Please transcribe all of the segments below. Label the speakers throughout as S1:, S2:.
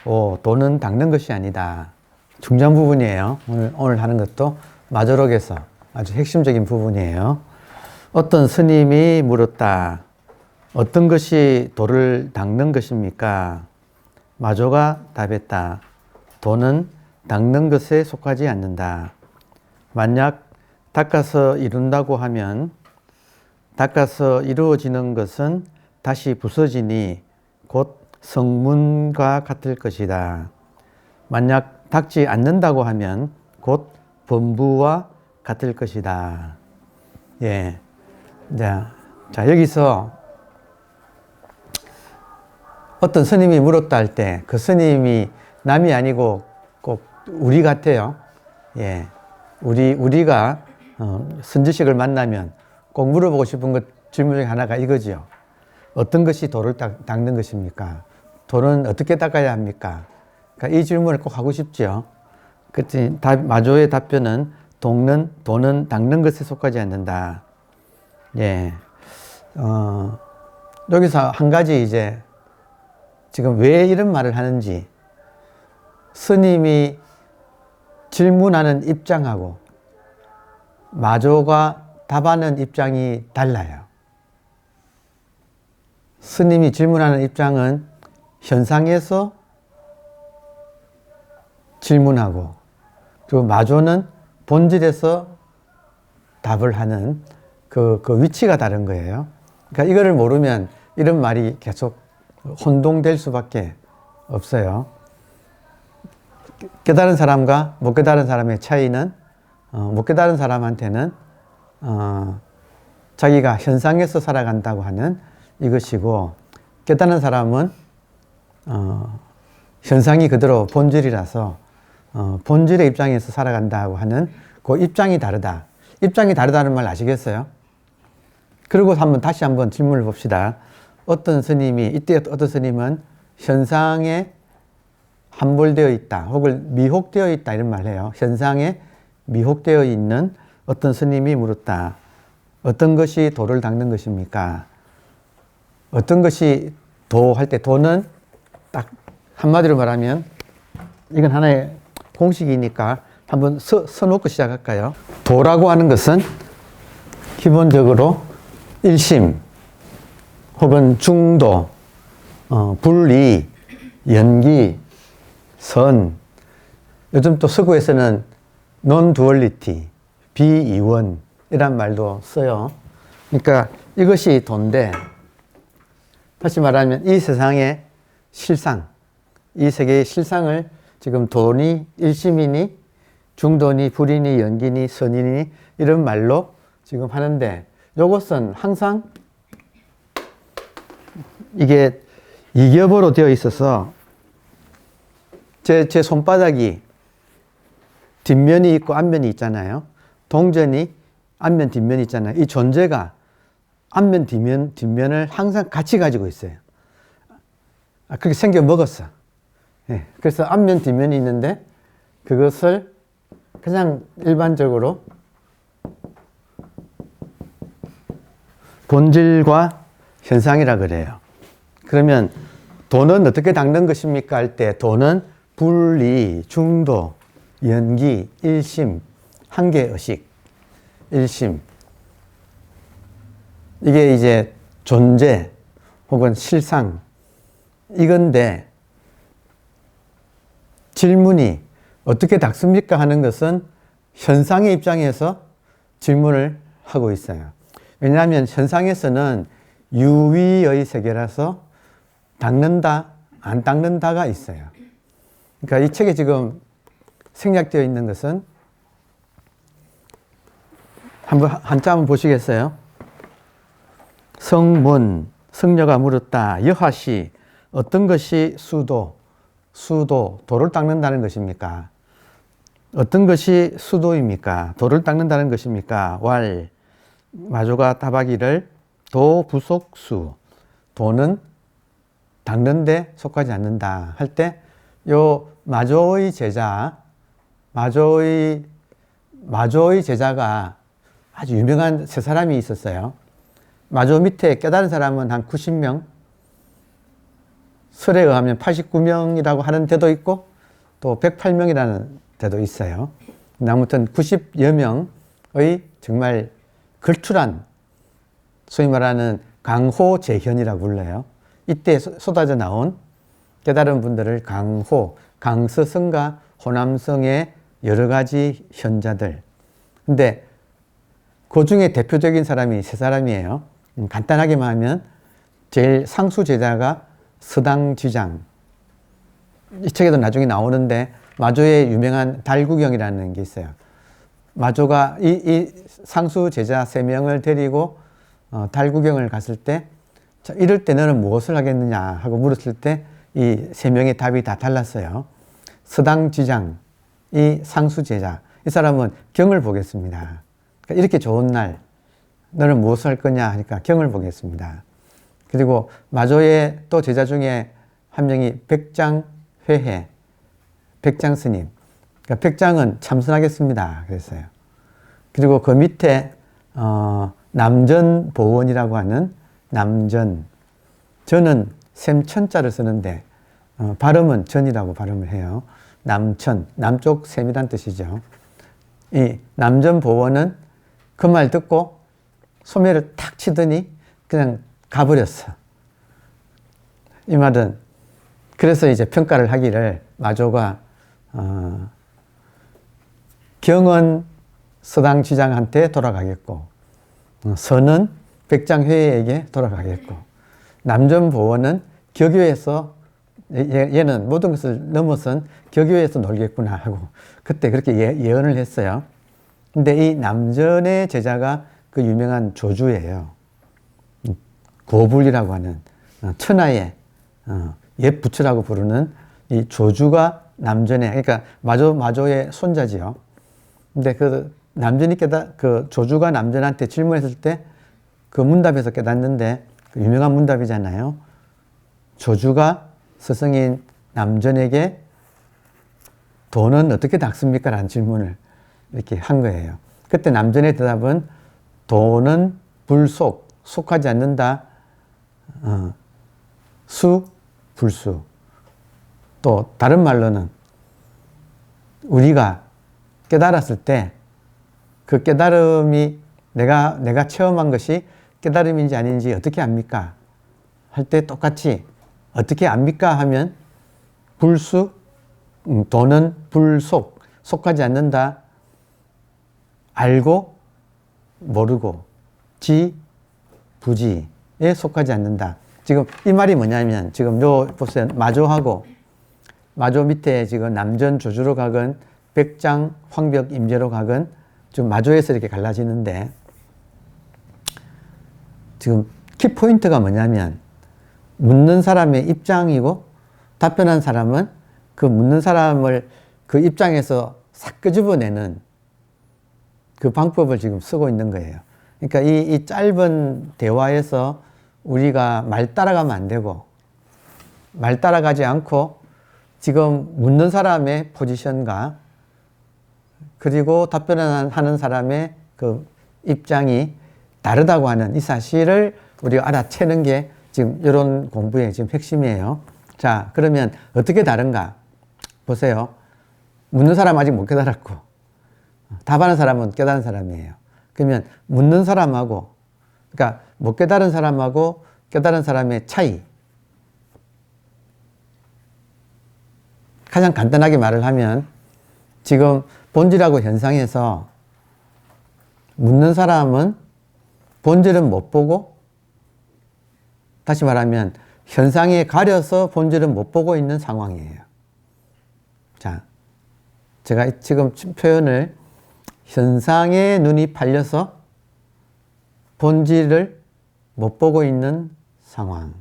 S1: 도는 닦는 것이 아니다. 중요한 부분이에요. 오늘 하는 것도 마조록에서 아주 핵심적인 부분이에요. 어떤 스님이 물었다. 어떤 것이 도를 닦는 것입니까? 마조가 답했다. 도는 닦는 것에 속하지 않는다. 만약 닦아서 이룬다고 하면 닦아서 이루어지는 것은 다시 부서지니 곧 성문과 같을 것이다. 만약 닦지 않는다고 하면 곧 범부와 같을 것이다. 예. 자, 여기서 어떤 스님이 물었다 할 때 그 스님이 남이 아니고 꼭 우리 같아요. 예. 우리가 선지식을 만나면 꼭 물어보고 싶은 것 질문 중에 하나가 이거지요. 어떤 것이 도를 닦는 것입니까? 도는 어떻게 닦아야 합니까? 그러니까 이 질문을 꼭 하고 싶죠. 그랬더니 마조의 답변은 도는 닦는 것에 속하지 않는다. 예. 여기서 한 가지 이제 지금 왜 이런 말을 하는지 스님이 질문하는 입장하고 마조가 답하는 입장이 달라요. 스님이 질문하는 입장은 현상에서 질문하고 그리고 마조는 본질에서 답을 하는 그 위치가 다른 거예요. 그러니까 이거를 모르면 이런 말이 계속 혼동될 수밖에 없어요. 깨달은 사람과 못 깨달은 사람의 차이는 못 깨달은 사람한테는 자기가 현상에서 살아간다고 하는 이것이고 깨달은 사람은 현상이 그대로 본질이라서 본질의 입장에서 살아간다고 하는 그 입장이 다르다. 입장이 다르다는 말 아시겠어요? 그리고 다시 한번 질문을 봅시다. 어떤 스님이 이때 어떤 스님은 현상에 함몰되어 있다 혹은 미혹되어 있다 이런 말을 해요. 현상에 미혹되어 있는 어떤 스님이 물었다. 어떤 것이 도를 닦는 것입니까? 어떤 것이 도 할 때 도는 딱 한마디로 말하면 이건 하나의 공식이니까 한번 써놓고 시작할까요? 도라고 하는 것은 기본적으로 일심 혹은 중도, 분리, 연기, 선, 요즘 또 서구에서는 non-duality, 비이원 이란 말도 써요. 그러니까 이것이 도인데 다시 말하면 이 세상의 실상, 이 세계의 실상을 지금 도니, 일심이니, 중도니, 불이니, 연기니, 선이니 이런 말로 지금 하는데 이것은 항상 이게 이겹으로 되어 있어서 제 손바닥이 뒷면이 있고 앞면이 있잖아요. 동전이 앞면, 뒷면이 있잖아요. 이 존재가 앞면, 뒷면을 항상 같이 가지고 있어요. 그렇게 생겨 먹었어. 예, 그래서 앞면, 뒷면이 있는데 그것을 그냥 일반적으로 본질과 현상이라 그래요. 그러면 도는 어떻게 닦는 것입니까? 할 때 도는 분리, 중도, 연기, 일심, 한계의식, 일심. 이게 이제 존재 혹은 실상 이건데 질문이 어떻게 닦습니까? 하는 것은 현상의 입장에서 질문을 하고 있어요. 왜냐하면 현상에서는 유위의 세계라서 닦는다, 안 닦는다가 있어요. 그러니까 이 책에 지금 생략되어 있는 것은 한자 한번 보시겠어요? 성문, 성녀가 물었다. 여하시, 어떤 것이 수도, 도를 닦는다는 것입니까? 어떤 것이 수도입니까? 도를 닦는다는 것입니까? 왈, 마조가 답하기를 도 부속수, 도는 닦는 데 속하지 않는다 할 때 요 마조의 제자가 아주 유명한 세 사람이 있었어요. 마조 밑에 깨달은 사람은 한 90명, 설에 의하면 89명이라고 하는 데도 있고 또 108명이라는 데도 있어요. 아무튼 90여 명의 정말 걸출한 소위 말하는 강호재현이라고 불러요. 이때 쏟아져 나온 깨달은 분들을 강서성과 호남성의 여러 가지 현자들. 근데 그 중에 대표적인 사람이 세 사람이에요. 간단하게만 하면 제일 상수 제자가 서당지장. 이 책에도 나중에 나오는데 마조의 유명한 달구경이라는 게 있어요. 마조가 이 상수 제자 3명을 데리고 달구경을 갔을 때 자, 이럴 때 너는 무엇을 하겠느냐 하고 물었을 때 이 3명의 답이 다 달랐어요. 서당지장, 이 상수 제자, 이 사람은 경을 보겠습니다. 그러니까 이렇게 좋은 날 너는 무엇을 할 거냐 하니까 경을 보겠습니다. 그리고 마조의 또 제자 중에 한 명이 백장회해, 백장스님. 그러니까 백장은 참선하겠습니다. 그랬어요. 그리고 그 밑에 남전보원이라고 하는 남전. 저는 샘천자를 쓰는데 발음은 전이라고 발음을 해요. 남천, 남쪽 샘이란 뜻이죠. 이 남전보원은 그 말 듣고 소매를 탁 치더니 그냥 가버렸어. 이 말은 그래서 이제 평가를 하기를 마조가 경은 서당지장한테 돌아가겠고 선은 백장회에게 돌아가겠고 남전보원은 격유에서 얘는 모든 것을 넘어선 격유에서 놀겠구나 하고 그때 그렇게 예언을 했어요. 근데 이 남전의 제자가 그 유명한 조주예요. 고불이라고 하는 천하의 옛 부처라고 부르는 이 조주가 남전의, 그러니까 마조의 손자지요. 근데 그 남전이 그 조주가 남전한테 질문했을 때 그 문답에서 깨닫는데 그 유명한 문답이잖아요. 조주가 스승인 남전에게 돈은 어떻게 닦습니까? 라는 질문을 이렇게 한 거예요. 그때 남전의 대답은 돈은 불속, 속하지 않는다. 수, 불수. 또 다른 말로는 우리가 깨달았을 때 그 깨달음이 내가 체험한 것이 깨달음인지 아닌지 어떻게 압니까? 할 때 똑같이 어떻게 압니까? 하면 불수, 돈은 불속, 속하지 않는다. 알고 모르고 지, 부지에 속하지 않는다. 지금 이 말이 뭐냐면 지금 요 보세요. 마조 밑에 지금 남전 조주로 각은 백장 황벽 임재로 각은 좀 마조에서 이렇게 갈라지는데 지금 키포인트가 뭐냐면 묻는 사람의 입장이고 답변한 사람은 그 묻는 사람을 그 입장에서 싹 끄집어내는 그 방법을 지금 쓰고 있는 거예요. 그러니까 이 짧은 대화에서 우리가 말 따라가면 안 되고 말 따라가지 않고 지금 묻는 사람의 포지션과 그리고 답변하는 사람의 그 입장이 다르다고 하는 이 사실을 우리가 알아채는 게 지금 이런 공부의 지금 핵심이에요. 자, 그러면 어떻게 다른가? 보세요. 묻는 사람 아직 못 깨달았고 답하는 사람은 깨달은 사람이에요. 그러면 묻는 사람하고 그러니까 못 깨달은 사람하고 깨달은 사람의 차이. 가장 간단하게 말을 하면 지금 본질하고 현상에서 묻는 사람은 본질은 못 보고 다시 말하면 현상에 가려서 본질은 못 보고 있는 상황이에요. 자, 제가 지금 표현을 현상에 눈이 팔려서 본질을 못 보고 있는 상황.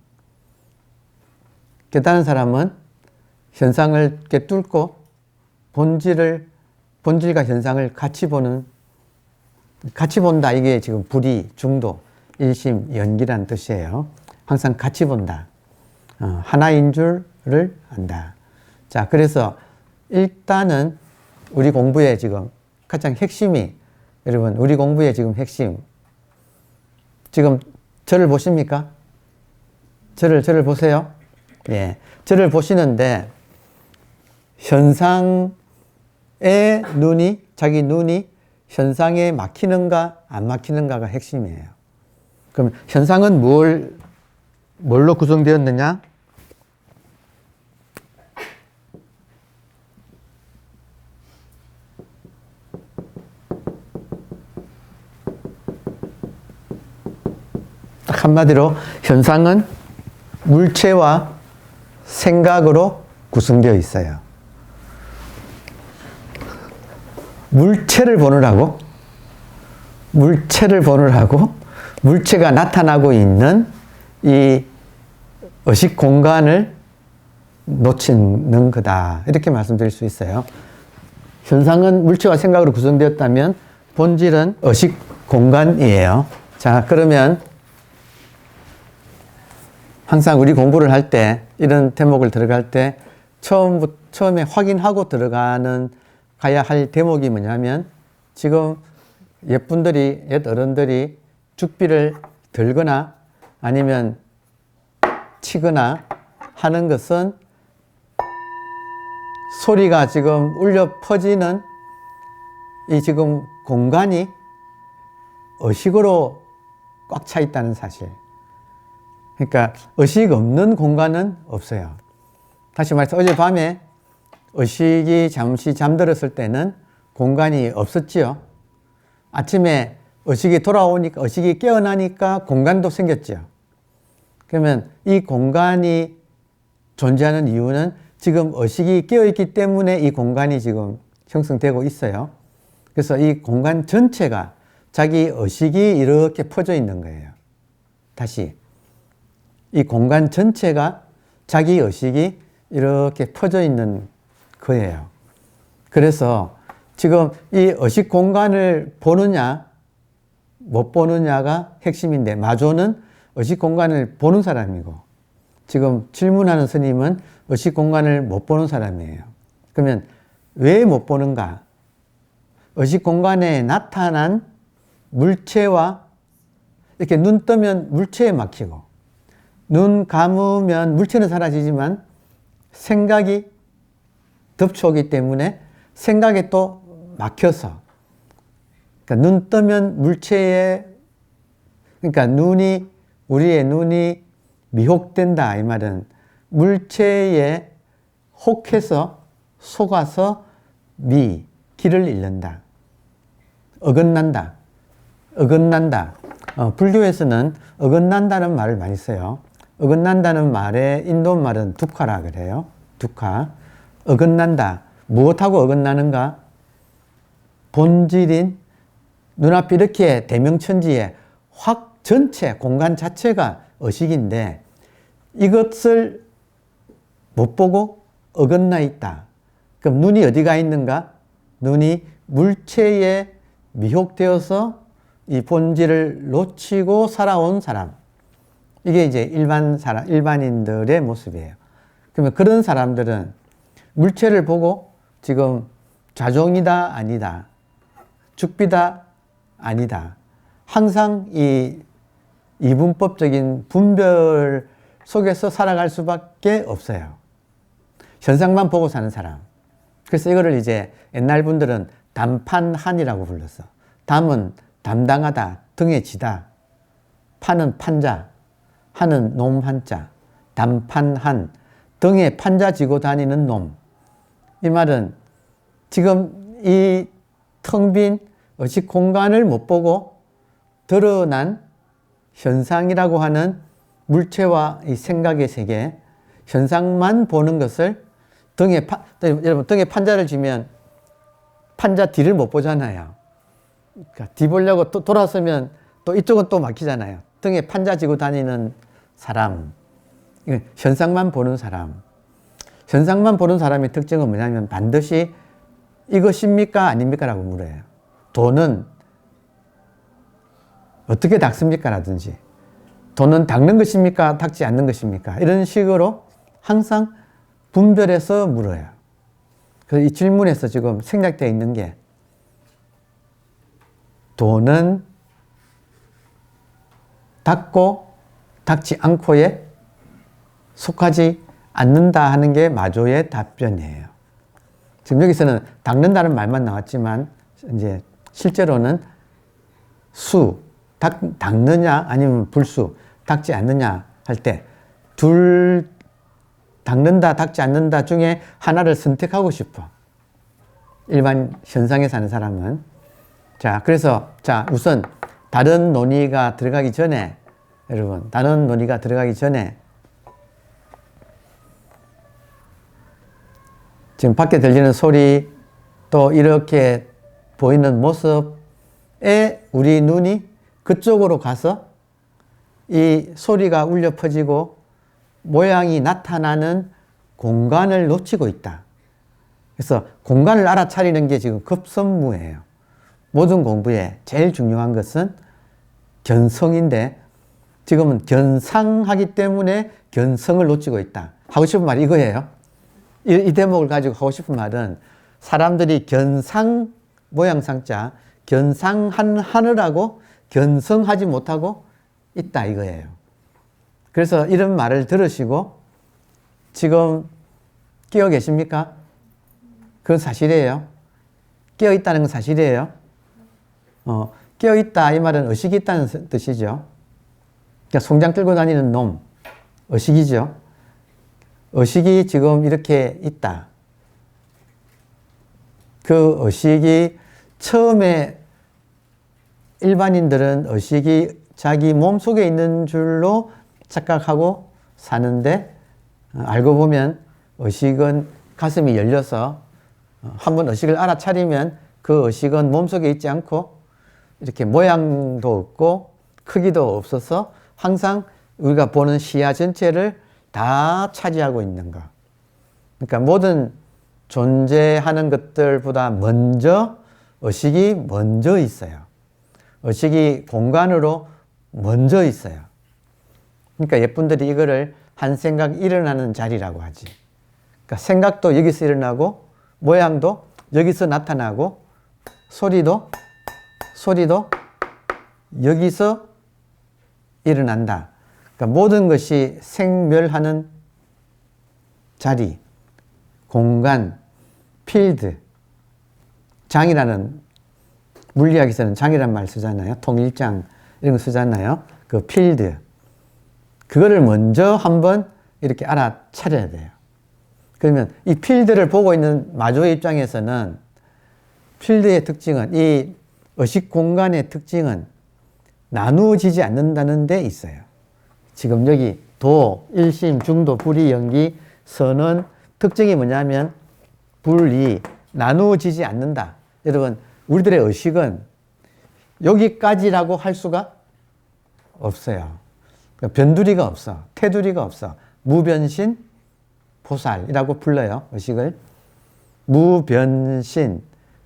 S1: 깨달은 사람은 현상을 뚫고 본질과 현상을 같이 본다. 이게 지금 불이, 중도, 일심, 연기라는 뜻이에요. 항상 같이 본다. 하나인 줄을 안다. 자, 그래서 일단은 우리 공부의 지금 가장 핵심이, 여러분, 우리 공부의 지금 핵심. 지금 저를 보십니까? 저를 보세요. 예. 저를 보시는데 현상의 눈이, 자기 눈이 현상에 막히는가 안 막히는가가 핵심이에요. 그럼 현상은 뭘로 구성되었느냐? 딱 한마디로 현상은 물체와 생각으로 구성되어 있어요. 물체를 보느라고 물체가 나타나고 있는 이 의식 공간을 놓치는 거다. 이렇게 말씀드릴 수 있어요. 현상은 물체와 생각으로 구성되었다면 본질은 의식 공간이에요. 자, 그러면 항상 우리 공부를 할 때, 이런 대목을 들어갈 때 처음에 확인하고 가야 할 대목이 뭐냐면, 지금 옛 어른들이 죽비를 들거나 아니면 치거나 하는 것은 소리가 지금 울려 퍼지는 이 지금 공간이 의식으로 꽉 차 있다는 사실. 그러니까 의식 없는 공간은 없어요. 다시 말해서 어젯밤에 의식이 잠시 잠들었을 때는 공간이 없었지요. 아침에 의식이 깨어나니까 공간도 생겼죠. 그러면 이 공간이 존재하는 이유는 지금 의식이 깨어있기 때문에 이 공간이 지금 형성되고 있어요. 그래서 이 공간 전체가 자기 의식이 이렇게 퍼져 있는 거예요. 다시. 이 공간 전체가 자기 의식이 이렇게 퍼져 있는 거예요. 그래서 지금 이 의식 공간을 보느냐, 못 보느냐가 핵심인데, 마조는 의식 공간을 보는 사람이고, 지금 질문하는 스님은 의식 공간을 못 보는 사람이에요. 그러면 왜 못 보는가? 의식 공간에 나타난 물체와 이렇게 눈 뜨면 물체에 막히고, 눈 감으면 물체는 사라지지만 생각이 덮쳐오기 때문에 생각에 또 막혀서, 그러니까 눈 뜨면 물체에, 그러니까 우리의 눈이 미혹된다. 이 말은 물체에 혹해서 속아서 길을 잃는다. 어긋난다. 불교에서는 어긋난다는 말을 많이 써요. 어긋난다는 말에 인도 말은 두카라 그래요. 두카. 어긋난다. 무엇하고 어긋나는가? 본질인 눈앞이 이렇게 대명천지에 확 전체 공간 자체가 의식인데 이것을 못 보고 어긋나 있다. 그럼 눈이 어디가 있는가? 눈이 물체에 미혹되어서 이 본질을 놓치고 살아온 사람. 이게 이제 일반인들의 모습이에요. 그러면 그런 사람들은 물체를 보고 지금 좌종이다, 아니다. 죽비다, 아니다. 항상 이 이분법적인 분별 속에서 살아갈 수밖에 없어요. 현상만 보고 사는 사람. 그래서 이거를 이제 옛날 분들은 담판한이라고 불렀어. 담은 담당하다, 등에 지다. 판은 판자, 한은 놈 한자. 담판한, 등에 판자 지고 다니는 놈. 이 말은 지금 이 텅 빈 의식 공간을 못 보고 드러난 현상이라고 하는 물체와 이 생각의 세계, 현상만 보는 것을 여러분 등에 판자를 쥐면 판자 뒤를 못 보잖아요. 그러니까 뒤 보려고 또 돌아서면 또 이쪽은 또 막히잖아요. 등에 판자 쥐고 다니는 사람, 현상만 보는 사람. 현상만 보는 사람의 특징은 뭐냐면 반드시 이것입니까? 아닙니까? 라고 물어요. 돈은 어떻게 닦습니까? 라든지 돈은 닦는 것입니까? 닦지 않는 것입니까? 이런 식으로 항상 분별해서 물어요. 그래서 이 질문에서 지금 생략되어 있는 게 돈은 닦고 닦지 않고에 속하지 않는다 하는 게 마조의 답변이에요. 지금 여기서는 닦는다는 말만 나왔지만 이제 실제로는 닦느냐 아니면 불수, 닦지 않느냐 할 때 둘 닦는다, 닦지 않는다 중에 하나를 선택하고 싶어. 일반 현상에 사는 사람은. 자, 그래서 우선 다른 논의가 들어가기 전에 여러분, 다른 논의가 들어가기 전에 지금 밖에 들리는 소리 또 이렇게 보이는 모습에 우리 눈이 그쪽으로 가서 이 소리가 울려 퍼지고 모양이 나타나는 공간을 놓치고 있다. 그래서 공간을 알아차리는 게 지금 급선무예요. 모든 공부에 제일 중요한 것은 견성인데 지금은 견상하기 때문에 견성을 놓치고 있다. 하고 싶은 말이 이거예요. 이 대목을 가지고 하고 싶은 말은 사람들이 견상 모양상자 견상하느라고 견성하지 못하고 있다 이거예요. 그래서 이런 말을 들으시고 지금 깨어 계십니까? 그건 사실이에요. 깨어 있다는 건 사실이에요. 깨어 있다 이 말은 의식이 있다는 뜻이죠. 그러니까 송장 끌고 다니는 놈, 의식이죠. 의식이 지금 이렇게 있다. 그 의식이 처음에 일반인들은 의식이 자기 몸속에 있는 줄로 착각하고 사는데 알고 보면 의식은 가슴이 열려서 한번 의식을 알아차리면 그 의식은 몸속에 있지 않고 이렇게 모양도 없고 크기도 없어서 항상 우리가 보는 시야 전체를 다 차지하고 있는 것. 그러니까 모든 존재하는 것들보다 먼저 의식이 먼저 있어요. 의식이 공간으로 먼저 있어요. 그러니까 예쁜들이 이거를 한 생각 일어나는 자리라고 하지. 그러니까 생각도 여기서 일어나고 모양도 여기서 나타나고 소리도 여기서 일어난다. 그러니까 모든 것이 생멸하는 자리, 공간, 필드, 장이라는 물리학에서는 장이라는 말 쓰잖아요. 통일장 이런 거 쓰잖아요. 그 필드. 그거를 먼저 한번 이렇게 알아차려야 돼요. 그러면 이 필드를 보고 있는 마조의 입장에서는 필드의 특징은 이 의식 공간의 특징은 나누어지지 않는다는 데 있어요. 지금 여기 도, 일심, 중도, 불이, 연기, 선은 특징이 뭐냐면 불이 나누어지지 않는다. 여러분 우리들의 의식은 여기까지라고 할 수가 없어요. 그러니까 변두리가 없어. 테두리가 없어. 무변신 보살이라고 불러요. 의식을. 무변신,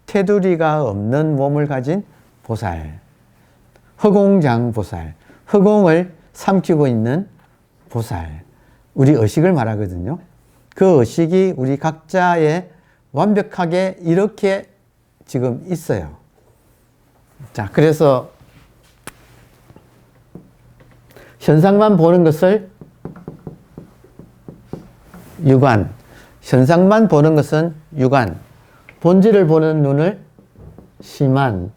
S1: 테두리가 없는 몸을 가진 보살. 허공장 보살. 허공을 삼키고 있는 보살. 우리 의식을 말하거든요. 그 의식이 우리 각자의 완벽하게 이렇게 지금 있어요. 자, 그래서 현상만 보는 것을 유관, 현상만 보는 것은 유관, 본질을 보는 눈을 심한.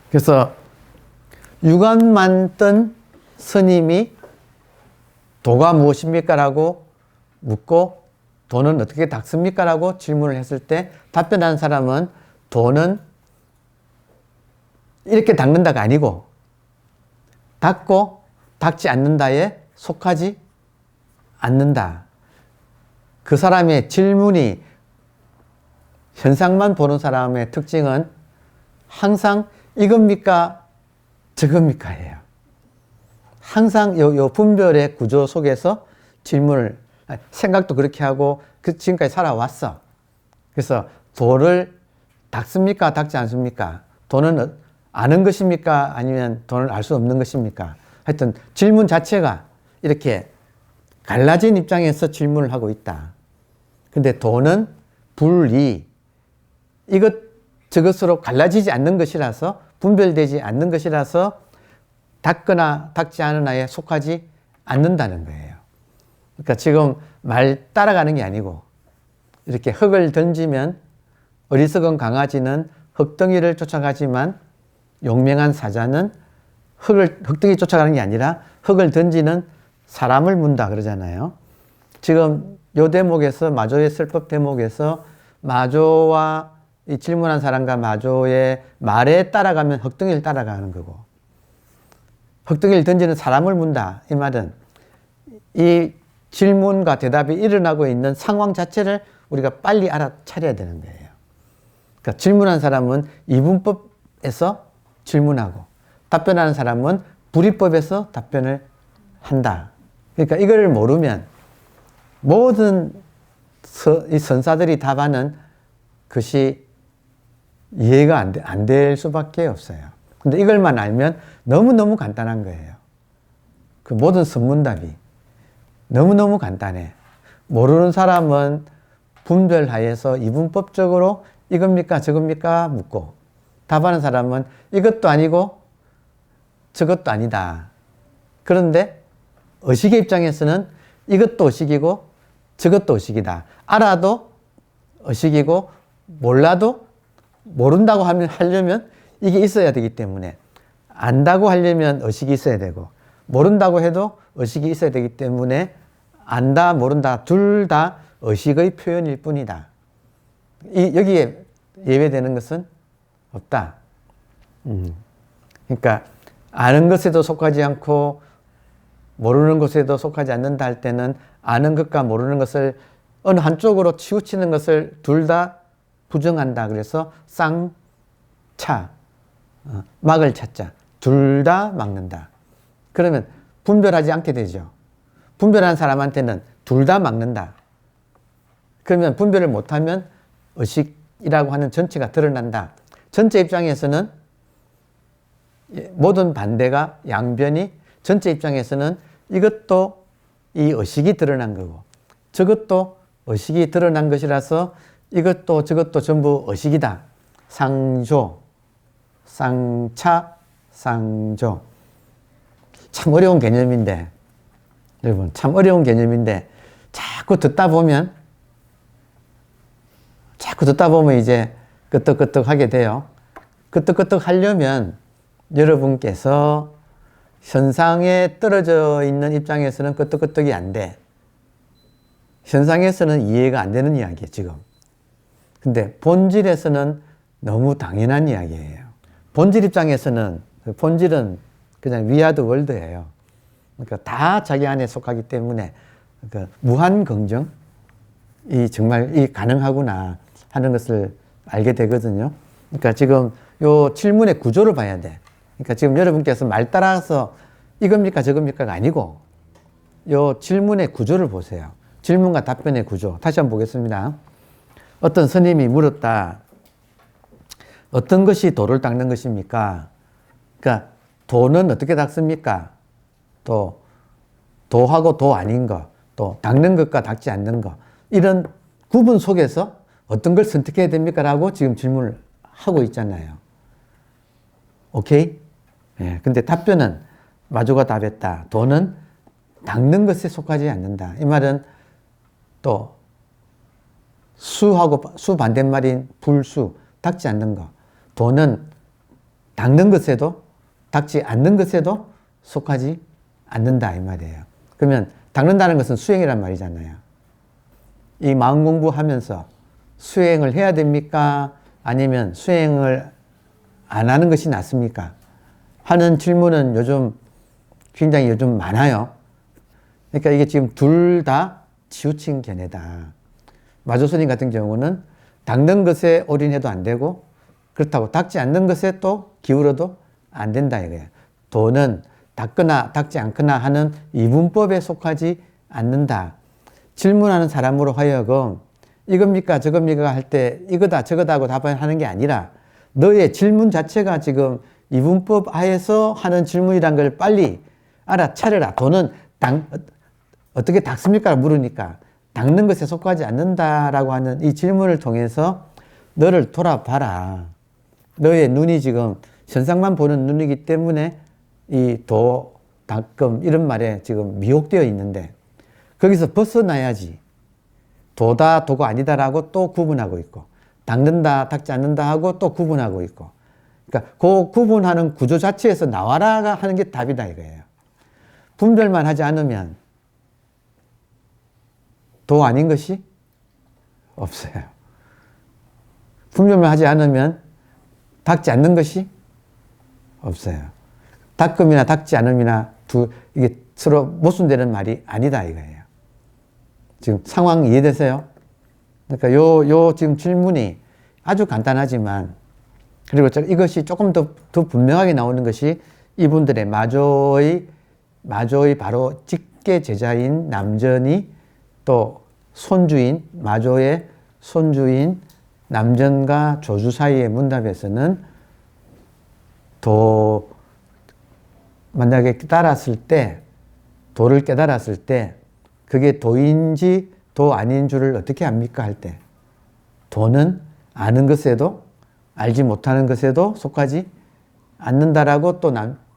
S1: 그래서 유관만 뜬 스님이 도가 무엇입니까? 라고 묻고 도는 어떻게 닦습니까? 라고 질문을 했을 때 답변하는 사람은 도는 이렇게 닦는다가 아니고 닦고 닦지 않는다에 속하지 않는다. 그 사람의 질문이 현상만 보는 사람의 특징은 항상 이겁니까? 저겁니까? 예요. 항상 요 분별의 구조 속에서 질문을, 생각도 그렇게 하고 지금까지 살아왔어. 그래서 도를 닦습니까? 닦지 않습니까? 도는 아는 것입니까? 아니면 도는 알 수 없는 것입니까? 하여튼 질문 자체가 이렇게 갈라진 입장에서 질문을 하고 있다. 근데 도는 분리, 저것으로 갈라지지 않는 것이라서, 분별되지 않는 것이라서 닦거나 닦지 않으나에 속하지 않는다는 거예요. 그러니까 지금 말 따라가는 게 아니고 이렇게 흙을 던지면 어리석은 강아지는 흙덩이를 쫓아가지만 용맹한 사자는 흙덩이 쫓아가는 게 아니라 흙을 던지는 사람을 문다 그러잖아요. 지금 요 대목에서 마조의 설법 대목에서 마조와 이 질문한 사람과 마조의 말에 따라가면 흙덩이를 따라가는 거고, 흙덩이를 던지는 사람을 문다 이 말은 이 질문과 대답이 일어나고 있는 상황 자체를 우리가 빨리 알아차려야 되는 거예요. 그러니까 질문한 사람은 이분법에서 질문하고 답변하는 사람은 불이법에서 답변을 한다. 그러니까 이걸 모르면 모든 이 선사들이 답하는 것이 이해가 안 될 수밖에 없어요. 근데 이걸만 알면 너무너무 간단한 거예요. 그 모든 선문답이 너무너무 간단해. 모르는 사람은 분별하여서 이분법적으로 이겁니까 저겁니까 묻고, 답하는 사람은 이것도 아니고 저것도 아니다. 그런데 의식의 입장에서는 이것도 의식이고 저것도 의식이다. 알아도 의식이고 몰라도 모른다고 하려면 이게 있어야 되기 때문에, 안다고 하려면 의식이 있어야 되고 모른다고 해도 의식이 있어야 되기 때문에 안다 모른다 둘 다 의식의 표현일 뿐이다. 여기에 예외되는 것은 없다. 그러니까 아는 것에도 속하지 않고 모르는 것에도 속하지 않는다 할 때는 아는 것과 모르는 것을 어느 한쪽으로 치우치는 것을 둘 다 부정한다. 그래서 쌍차, 막을 찾자. 둘 다 막는다. 그러면 분별하지 않게 되죠. 분별하는 사람한테는 둘 다 막는다. 그러면 분별을 못하면 의식이라고 하는 전체가 드러난다. 전체 입장에서는 모든 반대가 양변이 전체 입장에서는 이것도 이 의식이 드러난 거고 저것도 의식이 드러난 것이라서 이것도 저것도 전부 의식이다. 상조, 쌍차, 상조. 참 어려운 개념인데, 여러분, 참 어려운 개념인데, 자꾸 듣다 보면 이제 끄떡끄떡 하게 돼요. 끄떡끄떡 하려면 여러분께서 현상에 떨어져 있는 입장에서는 끄떡끄떡이 안 돼. 현상에서는 이해가 안 되는 이야기예요, 지금. 근데 본질에서는 너무 당연한 이야기예요. 본질 입장에서는, 본질은 그냥 위아드 월드예요. 그러니까 다 자기 안에 속하기 때문에 그 무한 긍정이 정말 가능하구나 하는 것을 알게 되거든요. 그러니까 지금 요 질문의 구조를 봐야 돼. 그러니까 지금 여러분께서 말 따라서 이겁니까 저겁니까가 아니고 요 질문의 구조를 보세요. 질문과 답변의 구조. 다시 한번 보겠습니다. 어떤 스님이 물었다. 어떤 것이 도를 닦는 것입니까? 그러니까 도는 어떻게 닦습니까? 또 도하고 도 아닌 거, 또 닦는 것과 닦지 않는 거, 이런 구분 속에서 어떤 걸 선택해야 됩니까? 라고 지금 질문을 하고 있잖아요. 오케이? 예, 근데 답변은 마조가 답했다. 도는 닦는 것에 속하지 않는다. 이 말은 또 수 반대말인 불수, 닦지 않는 것. 도는 닦는 것에도 닦지 않는 것에도 속하지 않는다 이 말이에요. 그러면 닦는다는 것은 수행이란 말이잖아요. 이 마음 공부하면서 수행을 해야 됩니까? 아니면 수행을 안 하는 것이 낫습니까? 하는 질문은 굉장히 요즘 많아요. 그러니까 이게 지금 둘 다 치우친 견해다. 마조스님 같은 경우는 닦는 것에 올인해도 안 되고 그렇다고 닦지 않는 것에 또 기울어도 안 된다 이거예요. 도는 닦거나 닦지 않거나 하는 이분법에 속하지 않는다. 질문하는 사람으로 하여금 이겁니까 저겁니까 할 때 이거다 저거다 하고 답하는 게 아니라 너의 질문 자체가 지금 이분법 하에서 하는 질문이란 걸 빨리 알아차려라. 도는 어떻게 닦습니까? 물으니까 닦는 것에 속하지 않는다라고 하는 이 질문을 통해서 너를 돌아봐라. 너의 눈이 지금 현상만 보는 눈이기 때문에 이 도, 닦음 이런 말에 지금 미혹되어 있는데 거기서 벗어나야지. 도다, 도가 아니다라고 또 구분하고 있고, 닦는다, 닦지 않는다 하고 또 구분하고 있고. 그러니까 그 구분하는 구조 자체에서 나와라가 하는 게 답이다 이거예요. 분별만 하지 않으면 도 아닌 것이 없어요. 분별만 하지 않으면 닦지 않는 것이 없어요. 닦음이나 닦지 않음이나 이게 서로 모순되는 말이 아니다 이거예요. 지금 상황 이해되세요? 그러니까 요 지금 질문이 아주 간단하지만, 그리고 이것이 조금 더 분명하게 나오는 것이 이분들의 마조의 바로 직계 제자인 남전이 또 마조의 손주인 남전과 조주 사이의 문답에서는 만약에 도를 깨달았을 때 그게 도인지 도 아닌 줄을 어떻게 압니까 할 때, 도는 아는 것에도 알지 못하는 것에도 속하지 않는다라고 또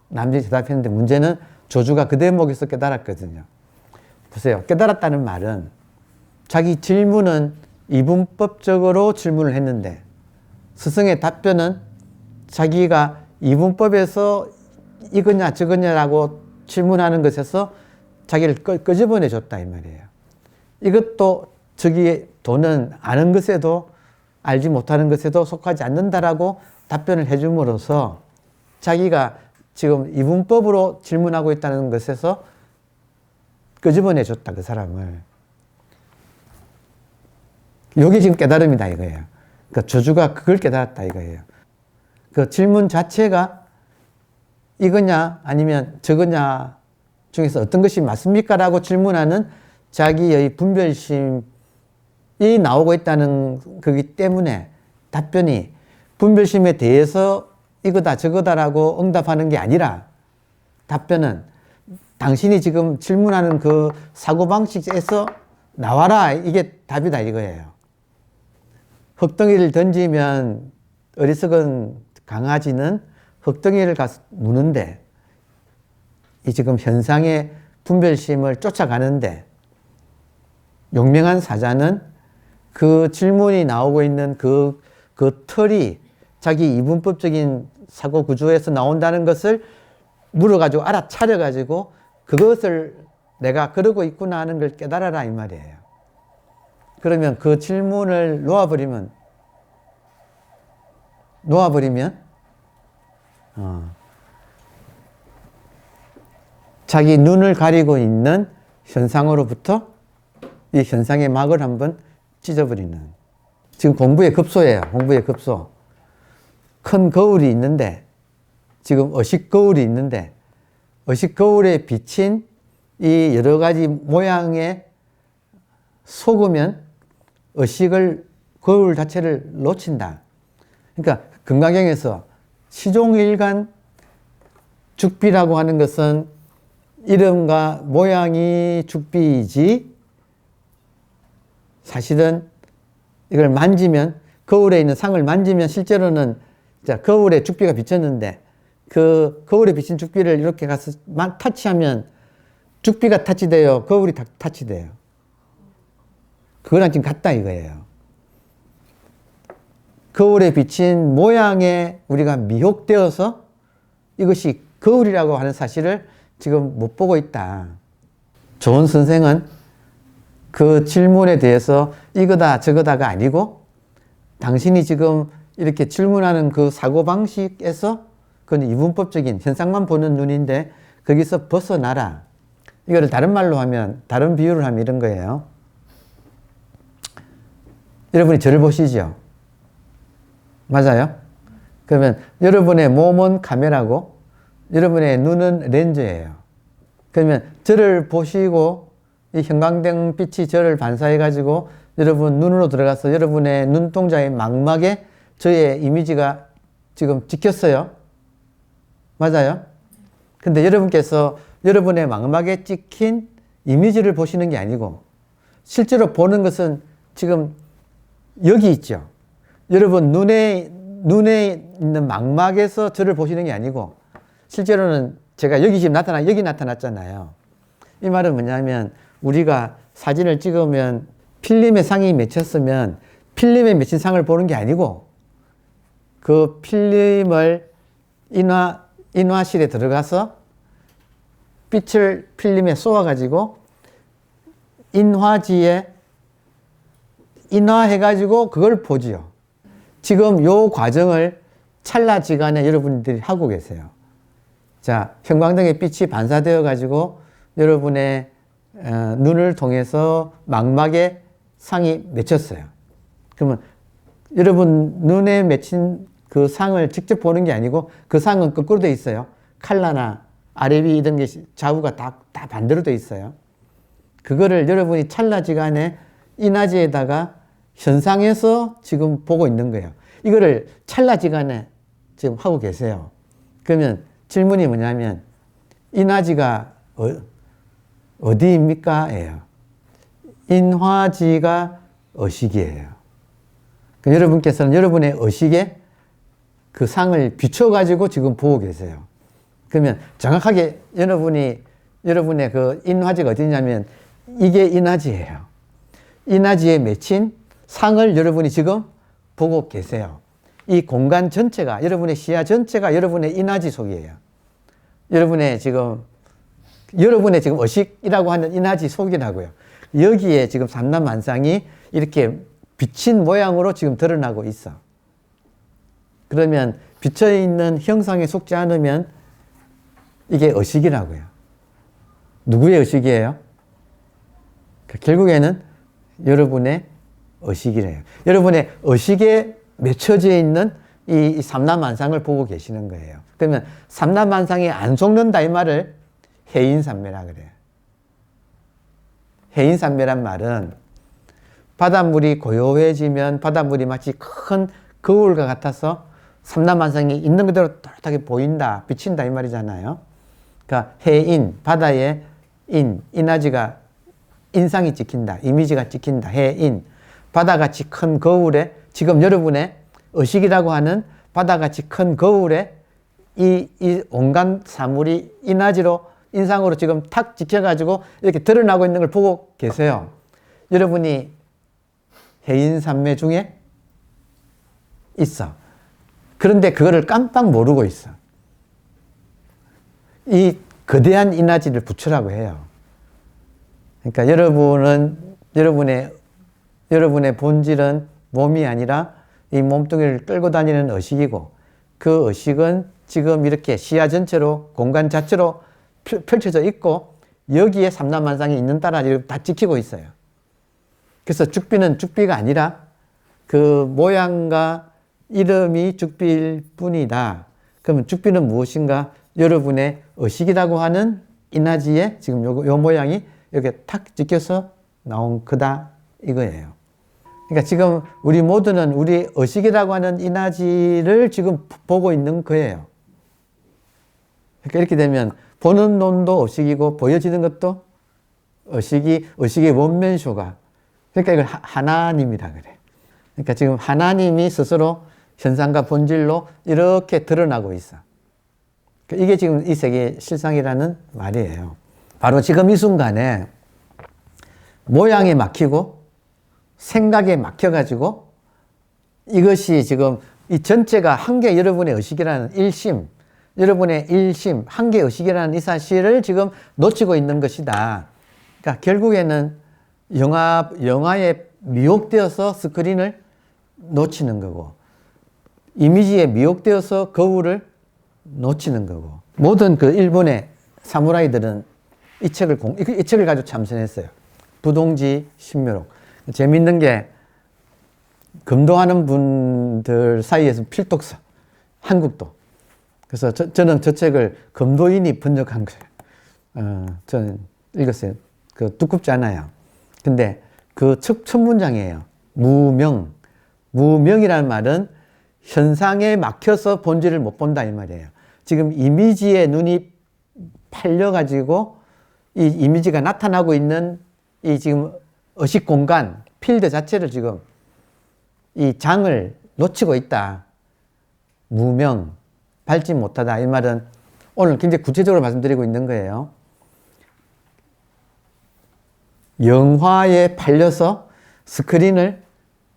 S1: 남전이 대답했는데, 문제는 조주가 그 대목에서 깨달았거든요. 보세요. 깨달았다는 말은 자기 질문은 이분법적으로 질문을 했는데, 스승의 답변은 자기가 이분법에서 이거냐 저거냐라고 질문하는 것에서 자기를 끄집어내 줬다 이 말이에요. 이것도 도는 아는 것에도 알지 못하는 것에도 속하지 않는다라고 답변을 해줌으로써 자기가 지금 이분법으로 질문하고 있다는 것에서 끄집어내 줬다 그 사람을. 이게 지금 깨달음이다 이거예요. 그러니까 조주가 그걸 깨달았다 이거예요. 그 질문 자체가 이거냐 아니면 저거냐 중에서 어떤 것이 맞습니까? 라고 질문하는 자기의 분별심이 나오고 있다는 거기 때문에 답변이 분별심에 대해서 이거다 저거다라고 응답하는 게 아니라, 답변은 당신이 지금 질문하는 그 사고방식에서 나와라, 이게 답이다 이거예요. 흙덩이를 던지면 어리석은 강아지는 흙덩이를 가서 무는데, 이 지금 현상의 분별심을 쫓아가는데, 용맹한 사자는 그 질문이 나오고 있는 그 틀이 자기 이분법적인 사고 구조에서 나온다는 것을 물어가지고 알아차려가지고 그것을 내가 그러고 있구나 하는 걸 깨달아라 이 말이에요. 그러면 그 질문을 놓아버리면 자기 눈을 가리고 있는 현상으로부터 이 현상의 막을 한번 찢어버리는. 지금 공부의 급소예요. 공부의 급소. 큰 거울이 있는데, 지금 의식 거울이 있는데, 의식 거울에 비친 이 여러 가지 모양에 속으면 거울 자체를 놓친다. 그러니까 금강경에서 시종일관 죽비라고 하는 것은 이름과 모양이 죽비이지, 사실은 이걸 만지면, 거울에 있는 상을 만지면 실제로는 거울에 죽비가 비쳤는데 그 거울에 비친 죽비를 이렇게 가서 타치하면 죽비가 타치돼요, 거울이 타치돼요. 그거랑 지금 같다 이거예요. 거울에 비친 모양에 우리가 미혹되어서 이것이 거울이라고 하는 사실을 지금 못 보고 있다. 좋은 선생은 그 질문에 대해서 이거다 저거다가 아니고, 당신이 지금 이렇게 질문하는 그 사고방식에서 그건 이분법적인 현상만 보는 눈인데 거기서 벗어나라. 이거를 다른 말로 하면, 다른 비유를 하면 이런 거예요. 여러분이 저를 보시죠. 맞아요? 그러면 여러분의 몸은 카메라고 여러분의 눈은 렌즈예요. 그러면 저를 보시고 이 형광등 빛이 저를 반사해가지고 여러분 눈으로 들어가서 여러분의 눈동자의 망막에 저의 이미지가 지금 찍혔어요. 맞아요? 근데 여러분께서 여러분의 망막에 찍힌 이미지를 보시는 게 아니고, 실제로 보는 것은 지금 여기 있죠. 여러분 눈에 있는 망막에서 저를 보시는 게 아니고, 실제로는 제가 여기 지금 여기 나타났잖아요. 이 말은 뭐냐면, 우리가 사진을 찍으면 필름에 상이 맺혔으면 필름에 맺힌 상을 보는 게 아니고 그 필름을 인화실에 들어가서 빛을 필름에 쏘아가지고 인화지에 인화해가지고 그걸 보지요. 지금 요 과정을 찰나지간에 여러분들이 하고 계세요. 자, 형광등의 빛이 반사되어 가지고 여러분의 눈을 통해서 망막에 상이 맺혔어요. 그러면 여러분 눈에 맺힌 그 상을 직접 보는 게 아니고 그 상은 거꾸로 되어 있어요. 칼라나 아래 위 이런 게 좌우가 다 반대로 되어 있어요. 그거를 여러분이 찰나지간에 인화지에다가 현상해서 지금 보고 있는 거예요. 이거를 찰나지간에 지금 하고 계세요. 그러면 질문이 뭐냐면 인화지가 어디입니까? 예요. 인화지가 의식이에요. 그러니까 여러분께서는 여러분의 의식에 그 상을 비춰가지고 지금 보고 계세요. 그러면 정확하게 여러분의 그 인화지가 어디냐면 이게 인화지예요. 인화지에 맺힌 상을 여러분이 지금 보고 계세요. 이 공간 전체가, 여러분의 시야 전체가 여러분의 인화지 속이에요. 여러분의 지금 의식이라고 하는 인화지 속이라고요. 여기에 지금 삼라만상이 이렇게 비친 모양으로 지금 드러나고 있어. 그러면 비쳐있는 형상에 속지 않으면 이게 의식이라고요. 누구의 의식이에요? 결국에는 여러분의 의식이래요. 여러분의 의식에 맺혀져 있는 이 삼라만상을 보고 계시는 거예요. 그러면 삼라만상이 안 속는다 이 말을 해인산매라 그래요. 해인산매란 말은 바닷물이 고요해지면 바닷물이 마치 큰 거울과 같아서 삼라만상이 있는 그대로 또렷하게 보인다, 비친다 이 말이잖아요. 그러니까 해인, 바다의 인화지가 인상이 찍힌다, 이미지가 찍힌다, 해인. 바다같이 큰 거울에 지금 여러분의 의식이라고 하는 바다같이 큰 거울에 이 온갖 사물이 인화지로 인상으로 지금 탁 찍혀가지고 이렇게 드러나고 있는 걸 보고 계세요. 여러분이 해인산매 중에 있어. 그런데 그거를 깜빡 모르고 있어. 이 거대한 인화지를 부처라고 해요. 그러니까 여러분의 본질은 몸이 아니라 이 몸뚱이를 끌고 다니는 의식이고 그 의식은 지금 이렇게 시야 전체로 공간 자체로 펼쳐져 있고 여기에 삼라만상이 있는 따라 다 찍히고 있어요. 그래서 죽비는 죽비가 아니라 그 모양과 이름이 죽비일 뿐이다. 그러면 죽비는 무엇인가? 여러분의 의식이라고 하는 인화지에 지금 요 모양이 이렇게 탁 찍혀서 나온 거다 이거예요. 그러니까 지금 우리 모두는 우리 의식이라고 하는 인화지를 지금 보고 있는 거예요. 그러니까 이렇게 되면 보는 눈도 의식이고 보여지는 것도 의식의 원면쇼가, 그러니까 이걸 하나님이라 그래. 그러니까 지금 하나님이 스스로 현상과 본질로 이렇게 드러나고 있어. 이게 지금 이 세계 실상이라는 말이에요. 바로 지금 이 순간에 모양에 막히고 생각에 막혀가지고 이것이 지금 이 전체가 한 개 여러분의 의식이라는 일심, 여러분의 일심, 한 개 의식이라는 이 사실을 지금 놓치고 있는 것이다. 그러니까 결국에는 영화에 미혹되어서 스크린을 놓치는 거고, 이미지에 미혹되어서 거울을 놓치는 거고, 모든 그 일본의 사무라이들은 이 책을 가지고 참선했어요. 부동지 신묘록. 재밌는 게 금도하는 분들 사이에서 필독서, 한국도. 그래서 저는 저 책을 금도인이 번역한 거예요. 저는 읽었어요. 그 두껍지 않아요. 근데 그 첫 문장이에요. 무명. 무명이라는 말은 현상에 막혀서 본질을 못 본다 이 말이에요. 지금 이미지에 눈이 팔려가지고 이 이미지가 나타나고 있는 이 지금 의식 공간, 필드 자체를 지금 이 장을 놓치고 있다. 무명, 밟지 못하다. 이 말은 오늘 굉장히 구체적으로 말씀드리고 있는 거예요. 영화에 팔려서 스크린을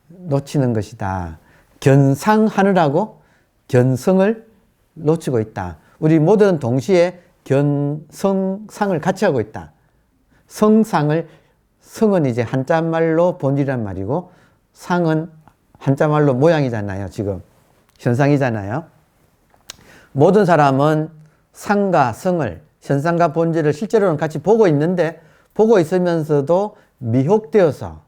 S1: 놓치는 것이다. 견상하느라고 견성을 놓치고 있다. 우리 모두는 동시에 견성상을 같이 하고 있다. 성상은 이제 한자말로 본질이란 말이고 상은 한자말로 모양이잖아요. 지금 현상이잖아요. 모든 사람은 상과 성을, 현상과 본질을 실제로는 같이 보고 있는데 보고 있으면서도 미혹되어서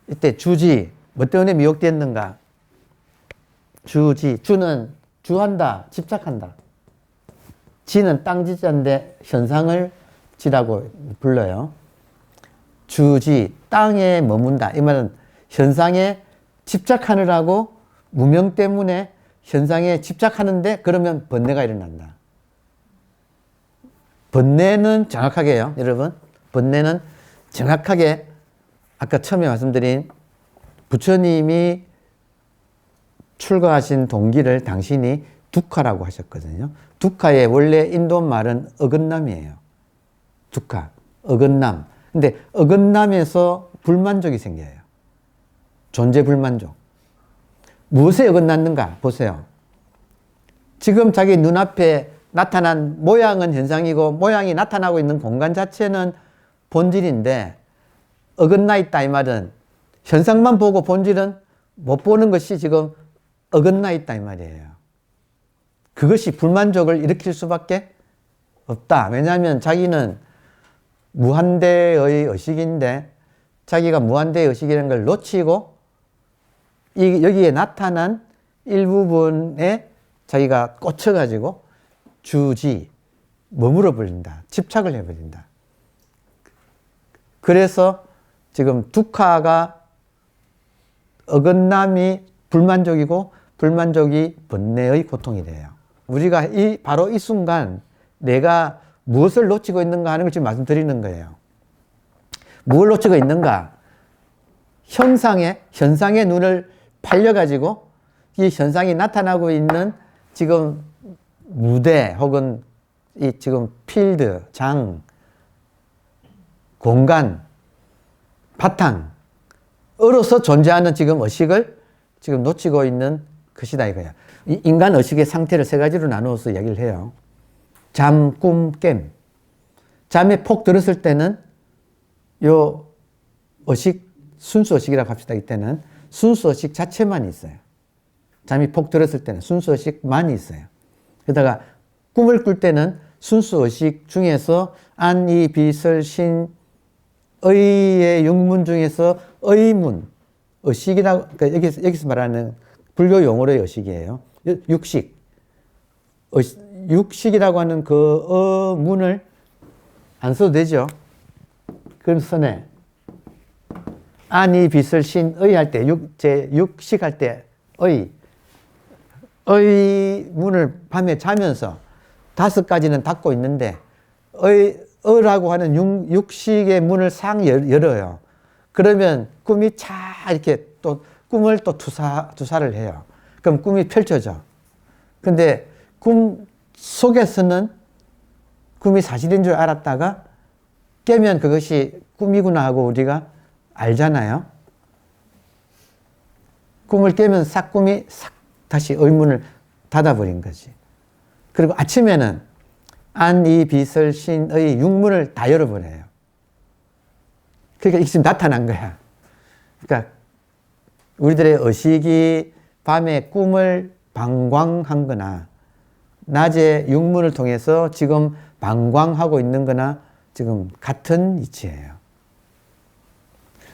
S1: 이때 주지, 뭐 때문에 미혹되었는가? 주지, 주는 주한다, 집착한다. 지는 땅지자인데 현상을 지라고 불러요. 주지, 땅에 머문다. 이 말은 현상에 집착하느라고 무명 때문에 현상에 집착하는데 그러면 번뇌가 일어난다. 번뇌는 정확하게요, 여러분. 번뇌는 정확하게 아까 처음에 말씀드린 부처님이 출가하신 동기를 당신이 두카라고 하셨거든요. 두카의 원래 인도 말은 어긋남이에요. 두카, 어긋남. 근데 어긋남에서 불만족이 생겨요. 존재 불만족. 무엇에 어긋났는가? 보세요. 지금 자기 눈앞에 나타난 모양은 현상이고 모양이 나타나고 있는 공간 자체는 본질인데 어긋나 있다 이 말은 현상만 보고 본질은 못 보는 것이 지금 어긋나 있다 이 말이에요. 그것이 불만족을 일으킬 수밖에 없다. 왜냐하면 자기는 무한대의 의식인데 자기가 무한대의 의식이라는 걸 놓치고 여기에 나타난 일부분에 자기가 꽂혀가지고 주지, 머물어 버린다. 집착을 해버린다. 그래서 지금 두카가 어긋남이 불만족이고 불만족이 번뇌의 고통이 돼요. 우리가 바로 이 순간 내가 무엇을 놓치고 있는가 하는 걸 지금 말씀드리는 거예요. 무엇을 놓치고 있는가? 현상에 눈을 팔려가지고 이 현상이 나타나고 있는 지금 무대 혹은 이 지금 필드, 장, 공간, 바탕으로서 존재하는 지금 의식을 지금 놓치고 있는 것이다 이거야. 이 인간 의식의 상태를 세 가지로 나누어서 이야기를 해요. 잠, 꿈, 깸. 잠에 폭 들었을 때는 요 의식, 순수 의식이라고 합시다. 이때는 순수 의식 자체만 있어요. 잠이 폭 들었을 때는 순수 의식만 있어요. 그러다가 꿈을 꿀 때는 순수 의식 중에서 안, 이, 비, 설, 신, 의의 육문 중에서 의문, 의식이라고, 그러니까 여기서 말하는 불교 용어로의 의식이에요. 육식. 육식이라고 하는 그 어문을 안 써도 되죠. 그럼 선에 안이 빛을 신의 할 때, 육식 할 때, 문을 밤에 자면서 5가지는 닫고 있는데, 라고 하는 육식의 문을 싹 열어요. 그러면 꿈이 이렇게 또, 꿈을 또 투사를 해요. 그럼 꿈이 펼쳐져. 근데 꿈 속에서는 꿈이 사실인 줄 알았다가 깨면 그것이 꿈이구나 하고 우리가 알잖아요. 꿈을 깨면 꿈이 다시 의문을 닫아버린 거지. 그리고 아침에는 안, 이, 비, 설, 신의 육문을 다 열어버려요. 그러니까 지금 나타난 거야. 그러니까 우리들의 의식이 밤에 꿈을 방광한 거나 낮에 육문을 통해서 지금 방광하고 있는 거나 지금 같은 이치예요.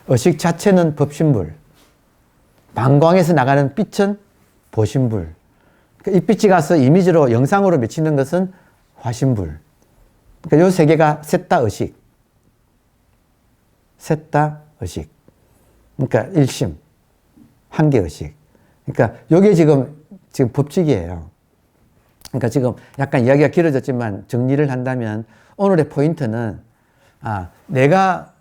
S1: 의식 자체는 법신불, 방광에서 나가는 빛은 보신불, 이 빛이 가서 이미지로 영상으로 미치는 것은 화신불. 그러니까 이 세 개가 셋 다 의식. 셋 다 의식. 그러니까 일심, 한계 의식. 그러니까 이게 지금 법칙이에요. 그러니까 지금 약간 이야기가 길어졌지만 정리를 한다면 오늘의 포인트는 내가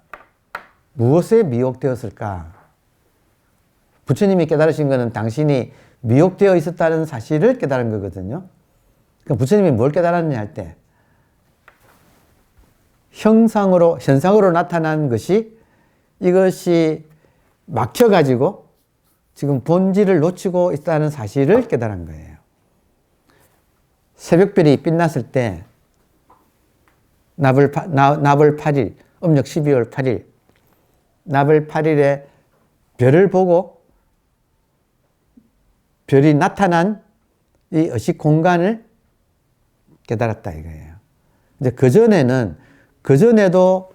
S1: 무엇에 미혹되었을까? 부처님이 깨달으신 것은 당신이 미혹되어 있었다는 사실을 깨달은 거거든요. 그러니까 부처님이 뭘 깨달았느냐 할 때 현상으로 나타난 것이 이것이 막혀가지고 지금 본질을 놓치고 있다는 사실을 깨달은 거예요. 새벽별이 빛났을 때 나벌 8일, 음력 12월 8일, 나벌 8일에 별을 보고 별이 나타난 이 의식 공간을 깨달았다 이거예요. 이제 그전에도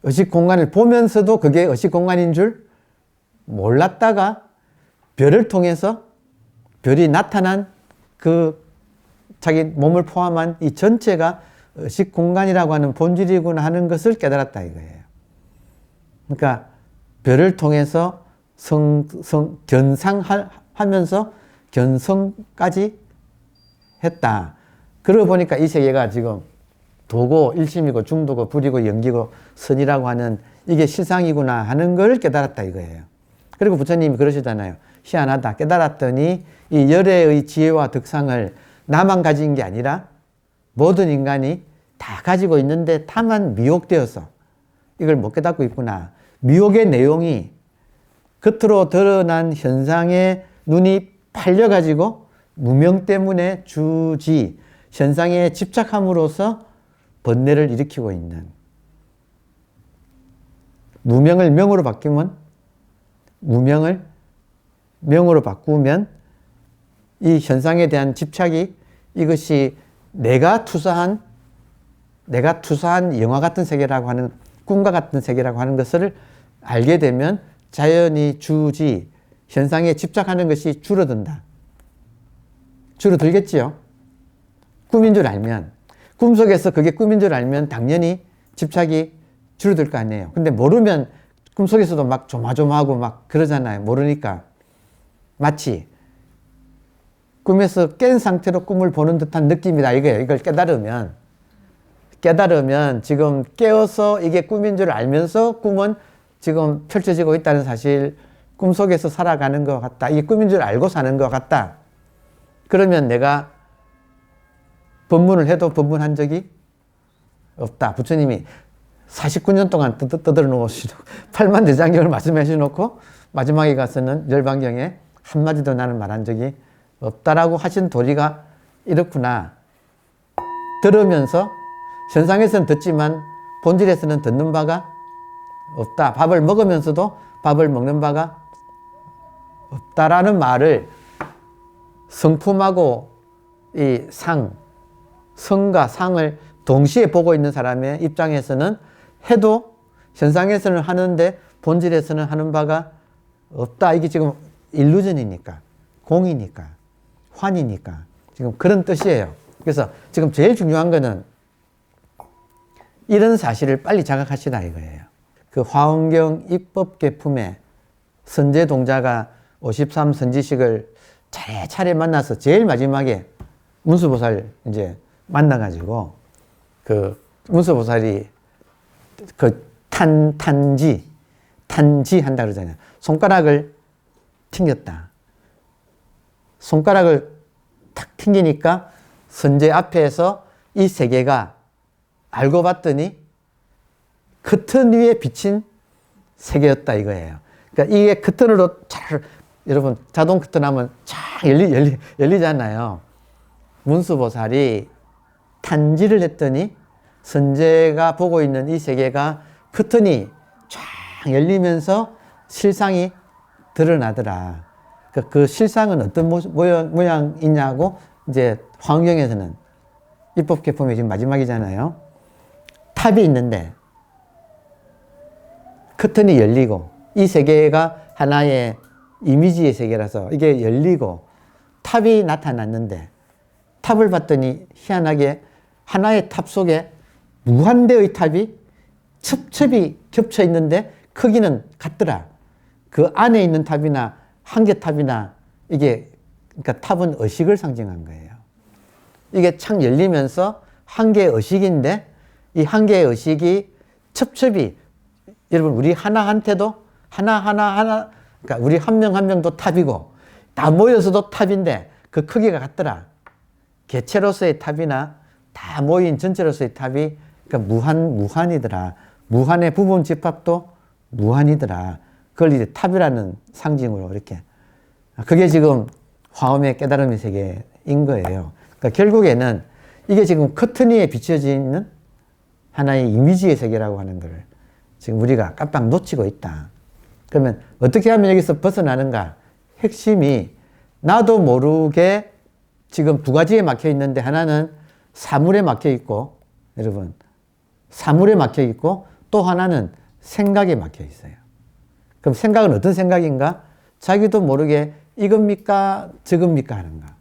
S1: 의식 공간을 보면서도 그게 의식 공간인 줄 몰랐다가 별을 통해서 별이 나타난 그 자기 몸을 포함한 이 전체가 의식 공간이라고 하는 본질이구나 하는 것을 깨달았다 이거예요. 그러니까 별을 통해서 견상하면서 견성까지 했다. 그러고 보니까 이 세계가 지금 도고 일심이고 중도고 불이고 연기고 선이라고 하는 이게 실상이구나 하는 걸 깨달았다 이거예요. 그리고 부처님이 그러시잖아요. 희한하다. 깨달았더니 이 열애의 지혜와 덕상을 나만 가진 게 아니라 모든 인간이 다 가지고 있는데 다만 미혹되어서 이걸 못 깨닫고 있구나. 미혹의 내용이 겉으로 드러난 현상에 눈이 팔려가지고 무명 때문에 주지 현상에 집착함으로써 번뇌를 일으키고 있는, 무명을 명으로 바꾸면 이 현상에 대한 집착이 이것이 내가 투사한 영화 같은 세계라고 하는, 꿈과 같은 세계라고 하는 것을 알게 되면 자연히 주지 현상에 집착하는 것이 줄어들겠지요. 꿈인 줄 알면, 꿈속에서 그게 꿈인 줄 알면 당연히 집착이 줄어들 거 아니에요. 근데 모르면 꿈속에서도 막 조마조마하고 막 그러잖아요. 모르니까. 마치 꿈에서 깬 상태로 꿈을 보는 듯한 느낌이다 이거예요. 이걸 깨달으면 지금 깨어서 이게 꿈인 줄 알면서 꿈은 지금 펼쳐지고 있다는 사실, 꿈속에서 살아가는 것 같다. 이게 꿈인 줄 알고 사는 것 같다. 그러면 내가 법문을 해도 법문한 적이 없다. 부처님이 49년 동안 떠들어 놓으시고 8만 대장경을 말씀해 주놓고 마지막에 가서는 열반경에 한마디도 나는 말한 적이 없다라고 하신 도리가 이렇구나. 들으면서 현상에서는 듣지만 본질에서는 듣는 바가 없다. 밥을 먹으면서도 밥을 먹는 바가 없다라는 말을 성품하고 이 성과 상을 동시에 보고 있는 사람의 입장에서는 해도 현상에서는 하는데 본질에서는 하는 바가 없다. 이게 지금 일루전이니까, 공이니까, 환이니까 지금 그런 뜻이에요. 그래서 지금 제일 중요한 거는 이런 사실을 빨리 자각하시라 이거예요. 그 화엄경 입법계품에 선제동자가 53선지식을 차례차례 만나서 제일 마지막에 문수보살 이제 만나가지고 그 문수보살이 그 탄지 한다 그러잖아요. 손가락을 튕겼다. 손가락을 탁 튕기니까 선제 앞에서 이 세계가 알고 봤더니 커튼 위에 비친 세계였다 이거예요. 그러니까 이게 커튼으로 여러분 자동 커튼 하면 쫙 열리잖아요. 문수보살이 탄지를 했더니 선제가 보고 있는 이 세계가 커튼이 쫙 열리면서 실상이 드러나더라. 그 실상은 어떤 모양이냐고 이제 화엄경에서는 입법계품이 지금 마지막이잖아요. 탑이 있는데 커튼이 열리고 이 세계가 하나의 이미지의 세계라서 이게 열리고 탑이 나타났는데 탑을 봤더니 희한하게 하나의 탑 속에 무한대의 탑이 첩첩이 겹쳐 있는데 크기는 같더라. 그 안에 있는 탑이나 한 개 탑이나 이게, 그러니까 탑은 의식을 상징한 거예요. 이게 창 열리면서 한 개의 의식인데 이 한 개의 의식이 첩첩이, 여러분 우리 하나한테도 하나 그러니까 우리 한 명 한 명도 탑이고 다 모여서도 탑인데 그 크기가 같더라. 개체로서의 탑이나 다 모인 전체로서의 탑이 그러니까 무한이더라. 무한의 부분 집합도 무한이더라. 그걸 이제 탑이라는 상징으로 이렇게. 그게 지금 화엄의 깨달음의 세계인 거예요. 그러니까 결국에는 이게 지금 커튼 위에 비춰지는 하나의 이미지의 세계라고 하는 걸 지금 우리가 깜빡 놓치고 있다. 그러면 어떻게 하면 여기서 벗어나는가? 핵심이 나도 모르게 지금 두 가지에 막혀 있는데 하나는 사물에 막혀 있고, 여러분, 사물에 막혀 있고 또 하나는 생각에 막혀 있어요. 그럼 생각은 어떤 생각인가? 자기도 모르게 이겁니까? 저겁니까? 하는가.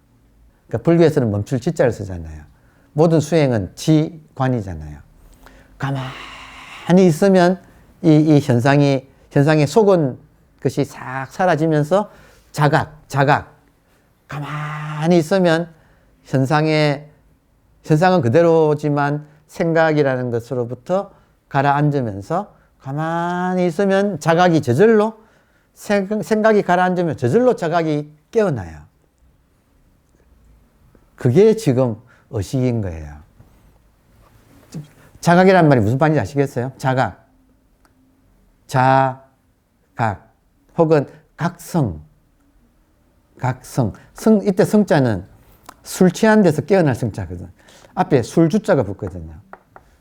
S1: 그러니까 불교에서는 멈출 지자를 쓰잖아요. 모든 수행은 지관이잖아요. 가만히 있으면 이 현상에 속은 것이 싹 사라지면서 자각. 가만히 있으면 현상은 그대로지만 생각이라는 것으로부터 가라앉으면서 가만히 있으면 자각이 저절로 생각이 가라앉으면 저절로 자각이 깨어나요. 그게 지금 의식인 거예요. 자각이라는 말이 무슨 말인지 아시겠어요? 자각, 혹은 각성. 이때 성자는 술 취한 데서 깨어날 성자거든. 앞에 술주자가 붙거든요.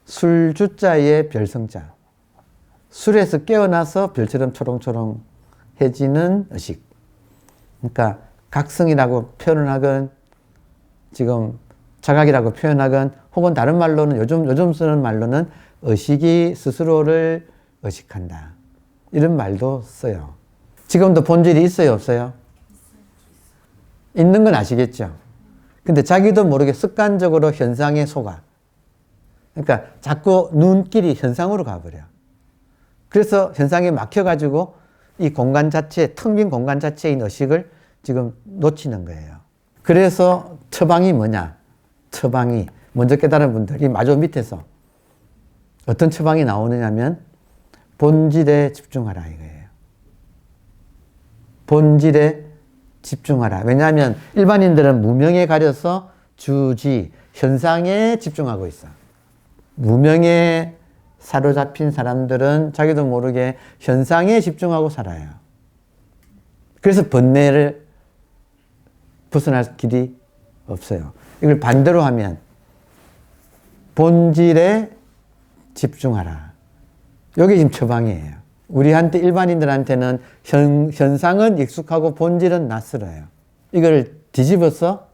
S1: 술주자의 별성자. 술에서 깨어나서 별처럼 초롱초롱해지는 의식. 그러니까 각성이라고 표현을 하건 지금 자각이라고 표현하건 혹은 다른 말로는 요즘 쓰는 말로는 의식이 스스로를 의식한다. 이런 말도 써요. 지금도 본질이 있어요, 없어요? 있는 건 아시겠죠? 근데 자기도 모르게 습관적으로 현상에 속아. 그러니까 자꾸 눈길이 현상으로 가버려. 그래서 현상에 막혀가지고 이 공간 자체, 텅 빈 공간 자체인 의식을 지금 놓치는 거예요. 그래서 처방이 뭐냐? 처방이 먼저 깨달은 분들이 마저 밑에서 어떤 처방이 나오느냐면 본질에 집중하라 이거예요. 본질에 집중하라. 왜냐하면 일반인들은 무명에 가려서 주지, 현상에 집중하고 있어. 무명에 사로잡힌 사람들은 자기도 모르게 현상에 집중하고 살아요. 그래서 번뇌를 벗어날 길이 없어요. 이걸 반대로 하면 본질에 집중하라. 이게 지금 처방이에요. 우리한테 일반인들한테는 현상은 익숙하고 본질은 낯설어요. 이걸 뒤집어서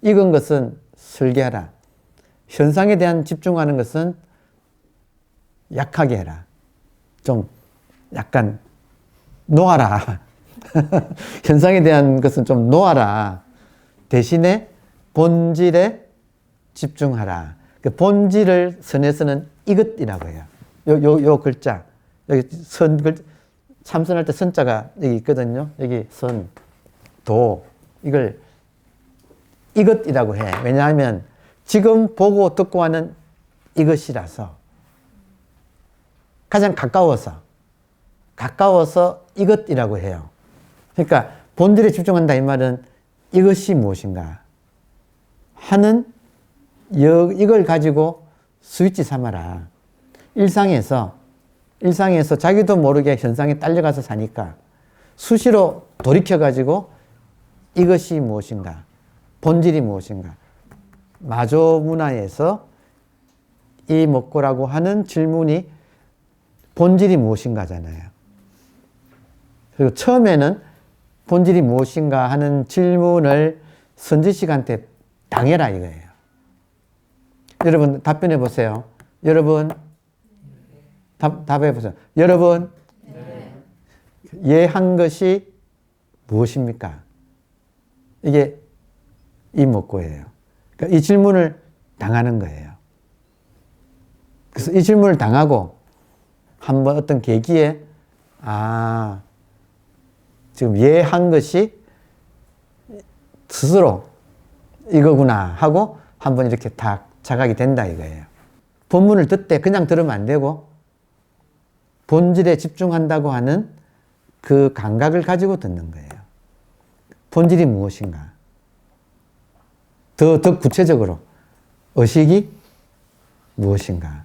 S1: 익은 것은 설계하라. 현상에 대한 집중하는 것은 약하게 해라. 좀 약간 놓아라. 현상에 대한 것은 좀 놓아라. 대신에 본질에 집중하라. 그 본질을 선에서는 이것이라고 해요. 요 글자. 여기 참선할 때 선자가 여기 있거든요. 여기 선, 도. 이걸 이것이라고 해. 왜냐하면 지금 보고 듣고 하는 이것이라서 가장 가까워서 이것이라고 해요. 그러니까 본질에 집중한다 이 말은 이것이 무엇인가 하는 이걸 가지고 스위치 삼아라. 일상에서 자기도 모르게 현상에 딸려가서 사니까 수시로 돌이켜가지고 이것이 무엇인가, 본질이 무엇인가. 마조 문화에서 이 먹고라고 하는 질문이 본질이 무엇인가잖아요. 그리고 처음에는 본질이 무엇인가 하는 질문을 선지식한테 당해라 이거예요. 여러분 답변해 보세요. 여러분 답해 보세요. 여러분 예한 것이 무엇입니까? 이게 이 먹고예요. 그러니까 이 질문을 당하는 거예요. 그래서 이 질문을 당하고 한번 어떤 계기에 지금 예한 것이 스스로 이거구나 하고 한번 이렇게 딱 자각이 된다 이거예요. 본문을 듣되 그냥 들으면 안 되고 본질에 집중한다고 하는 그 감각을 가지고 듣는 거예요. 본질이 무엇인가? 더 구체적으로 의식이 무엇인가?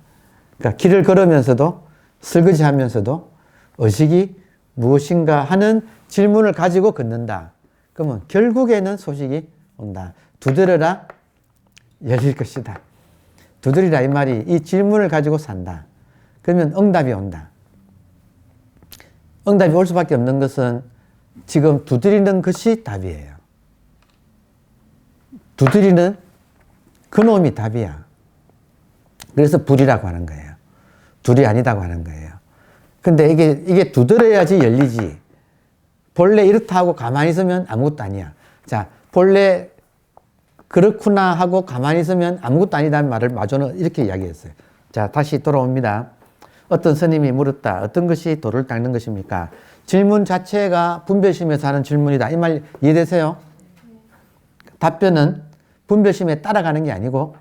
S1: 그러니까 길을 걸으면서도 설거지 하면서도 의식이 무엇인가 하는 질문을 가지고 걷는다. 그러면 결국에는 소식이 온다. 두드려라 열릴 것이다. 두드리라 이 말이 이 질문을 가지고 산다. 그러면 응답이 온다. 응답이 올 수밖에 없는 것은 지금 두드리는 것이 답이에요. 두드리는 그놈이 답이야. 그래서 불이라고 하는 거예요. 둘이 아니다고 하는 거예요. 근데 이게 두드려야지 열리지. 본래 이렇다 하고 가만히 있으면 아무것도 아니야. 자, 본래 그렇구나 하고 가만히 있으면 아무것도 아니다는 말을 마조는 이렇게 이야기했어요. 자, 다시 돌아옵니다. 어떤 스님이 물었다. 어떤 것이 돌을 닦는 것입니까? 질문 자체가 분별심에서 하는 질문이다. 이 말 이해되세요? 답변은 분별심에 따라가는 게 아니고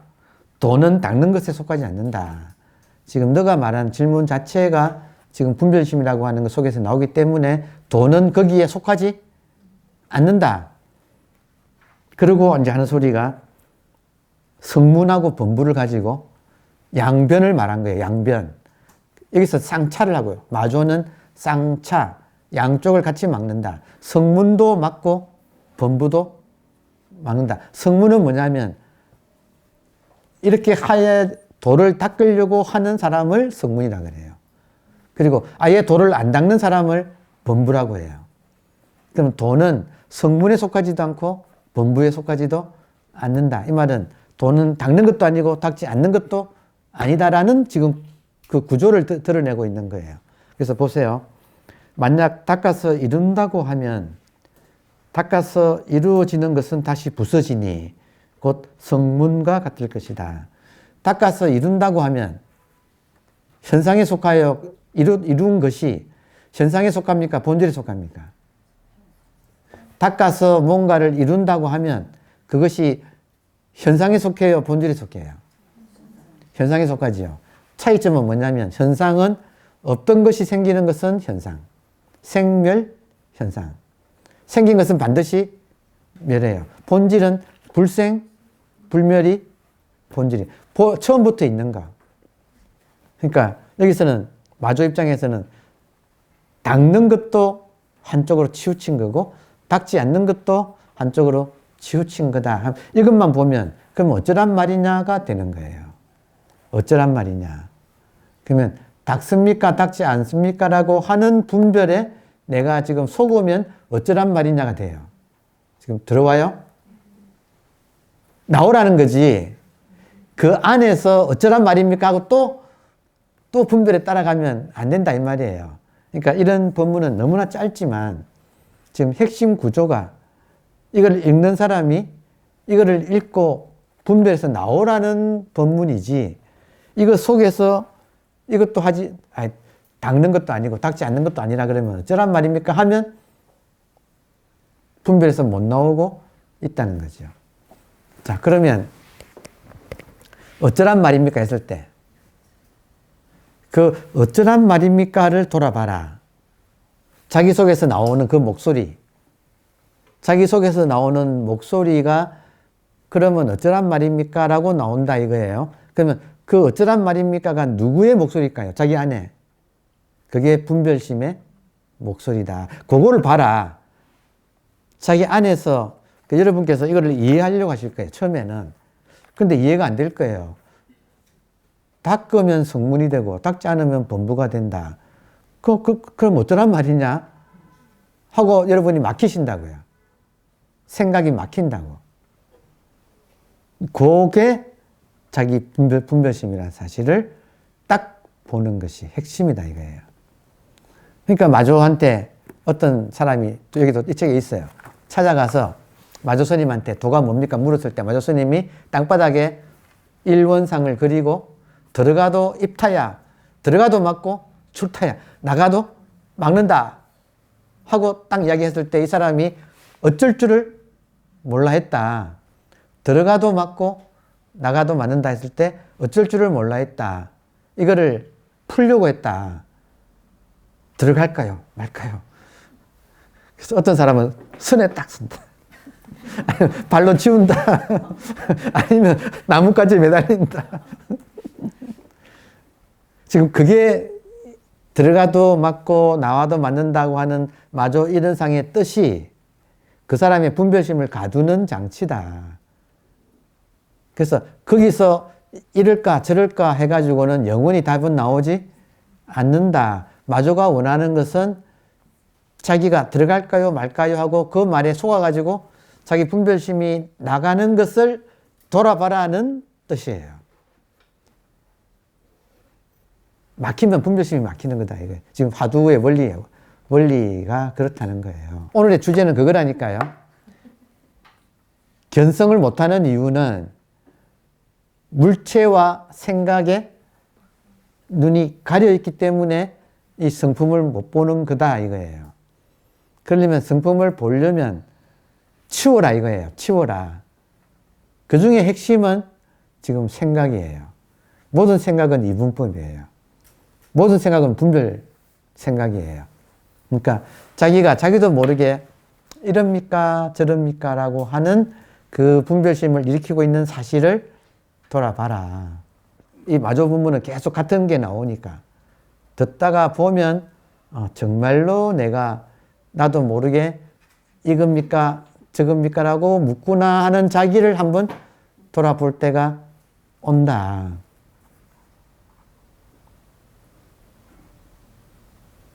S1: 도는 닦는 것에 속하지 않는다. 지금 너가 말한 질문 자체가 지금 분별심이라고 하는 것 속에서 나오기 때문에 도는 거기에 속하지 않는다. 그리고 이제 하는 소리가 성문하고 범부를 가지고 양변을 말한 거예요. 양변. 여기서 쌍차를 하고요. 마조는 쌍차, 양쪽을 같이 막는다. 성문도 막고 범부도 막는다. 성문은 뭐냐면 이렇게 하에 돌을 닦으려고 하는 사람을 성문이라고 그래요. 그리고 아예 돌을 안 닦는 사람을 범부라고 해요. 그럼 도는 성문에 속하지도 않고 범부에 속하지도 않는다. 이 말은 도는 닦는 것도 아니고 닦지 않는 것도 아니다라는 지금 그 구조를 드러내고 있는 거예요. 그래서 보세요. 만약 닦아서 이룬다고 하면 닦아서 이루어지는 것은 다시 부서지니 곧 성문과 같을 것이다. 닦아서 이룬다고 하면 현상에 속하여 이룬 것이 현상에 속합니까? 본질에 속합니까? 닦아서 뭔가를 이룬다고 하면 그것이 현상에 속해요? 본질에 속해요? 현상에 속하지요. 차이점은 뭐냐면 현상은 없던 것이 생기는 것은 현상. 생멸 현상. 생긴 것은 반드시 멸해요. 본질은 불생, 불멸이 본질이. 처음부터 있는 거. 그러니까 여기서는 마조 입장에서는 닦는 것도 한쪽으로 치우친 거고 닦지 않는 것도 한쪽으로 치우친 거다. 이것만 보면 그럼 어쩌란 말이냐가 되는 거예요. 어쩌란 말이냐. 그러면 닦습니까? 닦지 않습니까? 라고 하는 분별에 내가 지금 속으면 어쩌란 말이냐가 돼요. 지금 들어와요? 나오라는 거지. 그 안에서 어쩌란 말입니까? 하고 또 분별에 따라가면 안 된다 이 말이에요. 그러니까 이런 본문은 너무나 짧지만 지금 핵심 구조가 이걸 읽는 사람이 이거를 읽고 분별해서 나오라는 본문이지 이거 속에서 이것도 닦는 것도 아니고 닦지 않는 것도 아니라 그러면 어쩌란 말입니까? 하면 분별해서 못 나오고 있다는 거죠. 자, 그러면 어쩌란 말입니까? 했을 때 그 어쩌란 말입니까를 돌아봐라. 자기 속에서 나오는 그 목소리. 자기 속에서 나오는 목소리가 그러면 어쩌란 말입니까? 라고 나온다 이거예요. 그러면 그 어쩌란 말입니까가 누구의 목소리일까요? 자기 안에. 그게 분별심의 목소리다. 그거를 봐라. 자기 안에서 여러분께서 이거를 이해하려고 하실 거예요. 처음에는. 근데 이해가 안 될 거예요. 닦으면 성문이 되고 닦지 않으면 범부가 된다. 그럼 어쩌란 말이냐? 하고 여러분이 막히신다고요. 생각이 막힌다고. 그게 자기 분별심이라는 사실을 딱 보는 것이 핵심이다 이거예요. 그러니까 마조한테 어떤 사람이 또 여기도 이 책에 있어요. 찾아가서 마조 스님한테 도가 뭡니까? 물었을 때 마조 스님이 땅바닥에 일원상을 그리고 들어가도 입타야, 들어가도 막고 출타야, 나가도 막는다 하고 딱 이야기했을 때 이 사람이 어쩔 줄을 몰라 했다. 들어가도 막고 나가도 막는다 했을 때 어쩔 줄을 몰라 했다. 이거를 풀려고 했다. 들어갈까요? 말까요? 그래서 어떤 사람은 손에 딱 쓴다. 발로 치운다. 아니면 나뭇가지에 매달린다. 지금 그게 들어가도 맞고 나와도 맞는다고 하는 마조 일원상의 뜻이 그 사람의 분별심을 가두는 장치다. 그래서 거기서 이럴까 저럴까 해가지고는 영원히 답은 나오지 않는다. 마조가 원하는 것은 자기가 들어갈까요 말까요 하고 그 말에 속아가지고 자기 분별심이 나가는 것을 돌아봐라는 뜻이에요. 막히면 분별심이 막히는 거다. 이거 지금 화두의 원리가 그렇다는 거예요. 오늘의 주제는 그거라니까요. 견성을 못하는 이유는 물체와 생각에 눈이 가려있기 때문에 이 성품을 못 보는 거다 이거예요. 그러려면 성품을 보려면 치워라 이거예요. 치워라. 그 중에 핵심은 지금 생각이에요. 모든 생각은 이분법이에요. 모든 생각은 분별 생각이에요. 그러니까 자기도 모르게 이럽니까 저럽니까 라고 하는 그 분별심을 일으키고 있는 사실을 돌아봐라. 이 마조분문은 계속 같은 게 나오니까 듣다가 보면 정말로 내가 나도 모르게 이겁니까 저겁니까 라고 묻구나 하는 자기를 한번 돌아볼 때가 온다.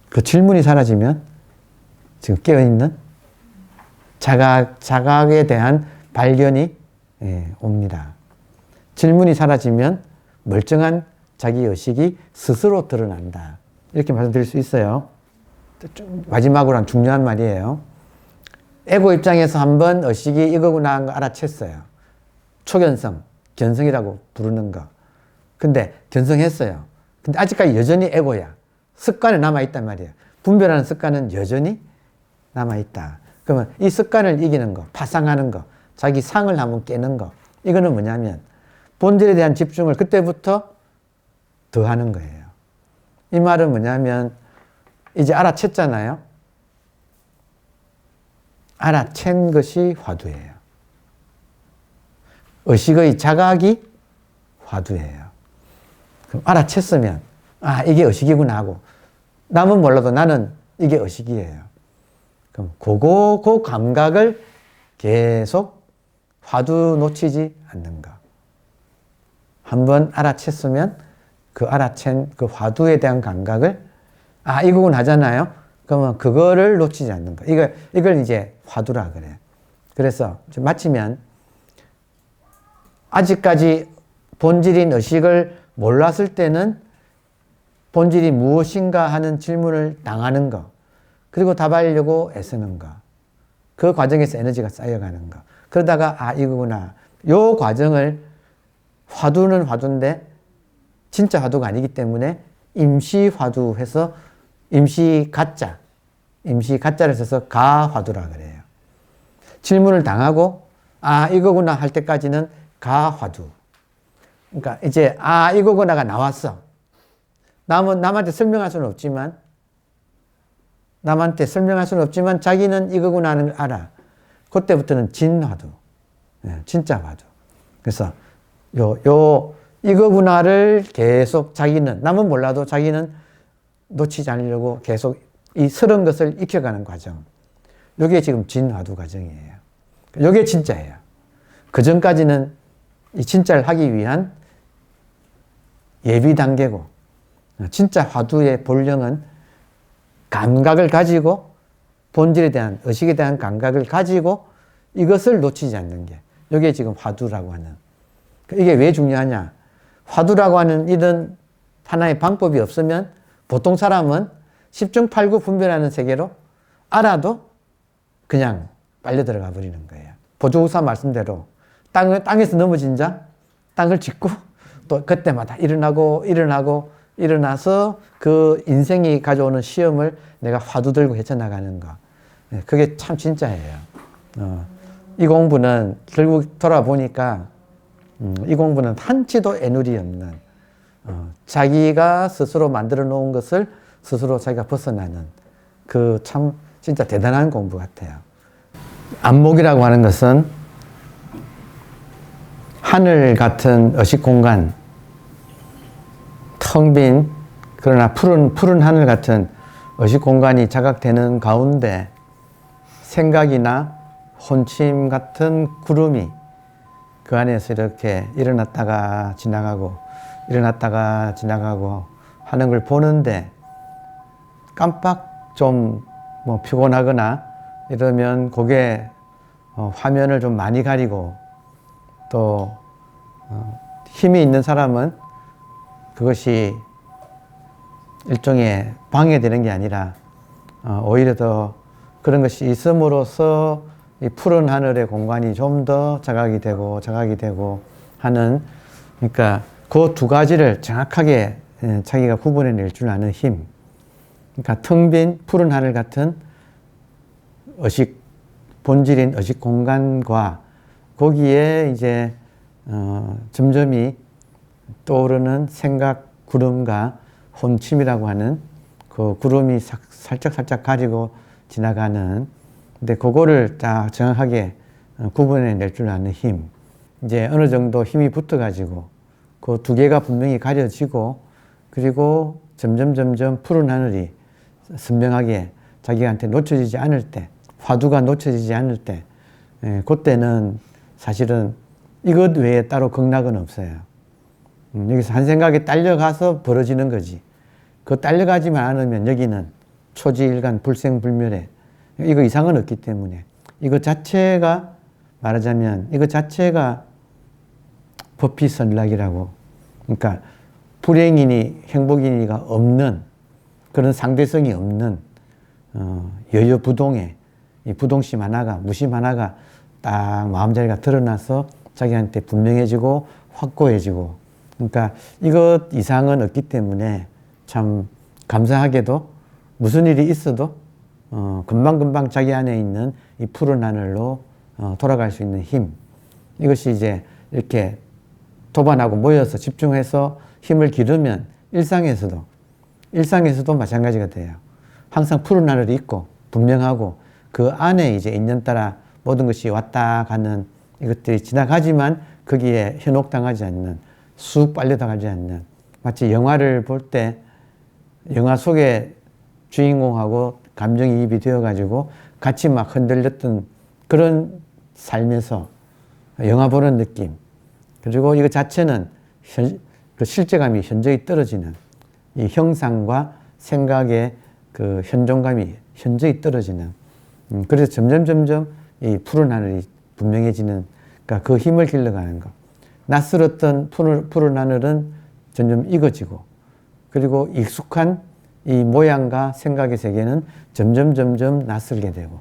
S1: 그 질문이 사라지면 지금 깨어있는 자각에 대한 발견이 옵니다. 질문이 사라지면 멀쩡한 자기 의식이 스스로 드러난다. 이렇게 말씀드릴 수 있어요. 마지막으로 한 중요한 말이에요. 에고 입장에서 한번 의식이 이거구나 하는 거 알아챘어요. 초견성, 견성이라고 부르는 거. 근데 견성했어요. 근데 아직까지 여전히 에고야. 습관이 남아있단 말이에요. 분별하는 습관은 여전히 남아있다. 그러면 이 습관을 이기는 거, 파상하는 거, 자기 상을 한번 깨는 거, 이거는 뭐냐면 본질에 대한 집중을 그때부터 더 하는 거예요. 이 말은 뭐냐면 이제 알아챘잖아요. 알아챈 것이 화두예요. 의식의 자각이 화두예요. 그럼 알아챘으면 이게 의식이구나 하고 남은 몰라도 나는 이게 의식이에요. 그럼 그 감각을 계속 화두 놓치지 않는 거. 한번 알아챘으면 그 알아챈 그 화두에 대한 감각을 이거군 하잖아요. 그러면 그거를 놓치지 않는 거. 이걸 이제 화두라 그래. 그래서 좀 마치면 아직까지 본질인 의식을 몰랐을 때는 본질이 무엇인가 하는 질문을 당하는 거. 그리고 답하려고 애쓰는 거. 그 과정에서 에너지가 쌓여가는 거. 그러다가 이거구나. 요 과정을 화두는 화두인데 진짜 화두가 아니기 때문에 임시 화두 해서 임시 가짜를 써서 가화두라 그래요. 질문을 당하고 이거구나 할 때까지는 가화두. 그러니까 이제 이거구나가 나왔어. 남한테 설명할 수는 없지만 자기는 이거구나 하는 걸 알아. 그때부터는 진화두. 진짜 화두. 그래서 이거구나를 계속 자기는, 남은 몰라도 자기는 놓치지 않으려고 계속 이 서른 것을 익혀가는 과정. 이게 지금 진화두 과정이에요. 이게 진짜예요. 그 전까지는 이 진짜를 하기 위한 예비 단계고, 진짜 화두의 본령은 감각을 가지고 본질에 대한, 의식에 대한 감각을 가지고 이것을 놓치지 않는 게, 이게 지금 화두라고 하는. 이게 왜 중요하냐? 화두라고 하는 이런 하나의 방법이 없으면 보통 사람은 10중 8구 분별하는 세계로 알아도 그냥 빨려 들어가 버리는 거예요. 보조우사 말씀대로 땅에서 넘어진 자, 땅을 짚고 또 그때마다 일어나서 그 인생이 가져오는 시험을 내가 화두 들고 헤쳐나가는 거. 그게 참 진짜예요. 이 공부는 결국 돌아보니까 이 공부는 한치도 애누리 없는 자기가 스스로 만들어 놓은 것을 스스로 자기가 벗어나는 그 참 진짜 대단한 공부 같아요. 안목이라고 하는 것은 하늘 같은 의식 공간, 텅 빈 그러나 푸른 하늘 같은 의식 공간이 자각되는 가운데 생각이나 혼침 같은 구름이 그 안에서 이렇게 일어났다가 지나가고 일어났다가 지나가고 하는 걸 보는데 깜빡 좀 뭐 피곤하거나 이러면 그게 화면을 좀 많이 가리고 또 힘이 있는 사람은 그것이 일종의 방해되는 게 아니라 오히려 더 그런 것이 있음으로써 이 푸른 하늘의 공간이 좀 더 자각이 되고 하는, 그러니까 그 두 가지를 정확하게 자기가 구분해낼 줄 아는 힘. 그러니까 텅 빈 푸른 하늘 같은 의식, 본질인 의식 공간과 거기에 이제 점점이 떠오르는 생각 구름과 혼침이라고 하는 그 구름이 살짝 가리고 지나가는, 근데 그거를 딱 정확하게 구분해 낼 줄 아는 힘. 이제 어느 정도 힘이 붙어 가지고 그 두 개가 분명히 가려지고, 그리고 점점 푸른 하늘이 선명하게 자기한테 놓쳐지지 않을 때, 화두가 놓쳐지지 않을 때, 그때는 사실은 이것 외에 따로 극락은 없어요. 여기서 한 생각에 딸려가서 벌어지는 거지. 그 딸려가지만 않으면 여기는 초지일간 불생불멸에 이거 이상은 없기 때문에, 이거 자체가 말하자면 이거 자체가 법피선락이라고, 그러니까 불행이니 행복이니가 없는 그런 상대성이 없는 여여부동의 이 부동심 하나가, 무심 하나가 딱 마음자리가 드러나서 자기한테 분명해지고 확고해지고, 그러니까 이것 이상은 없기 때문에 참 감사하게도 무슨 일이 있어도 금방금방 자기 안에 있는 이 푸른 하늘로 돌아갈 수 있는 힘, 이것이 이제 이렇게 도반하고 모여서 집중해서 힘을 기르면 일상에서도 마찬가지가 돼요. 항상 푸른 하늘이 있고 분명하고 그 안에 이제 인연 따라 모든 것이 왔다 가는 이것들이 지나가지만 거기에 현혹당하지 않는, 쑥 빨려나가지 않는, 마치 영화를 볼 때 영화 속에 주인공하고 감정이입이 되어가지고 같이 막 흔들렸던 그런 삶에서 영화 보는 느낌, 그리고 이거 자체는 그 실제감이 현저히 떨어지는, 이 형상과 생각의 그 현존감이 현저히 떨어지는, 그래서 점점 이 푸른 하늘이 분명해지는, 그러니까 그 힘을 길러가는 것. 낯설었던 푸른 하늘은 점점 익어지고, 그리고 익숙한 이 모양과 생각의 세계는 점점 낯설게 되고,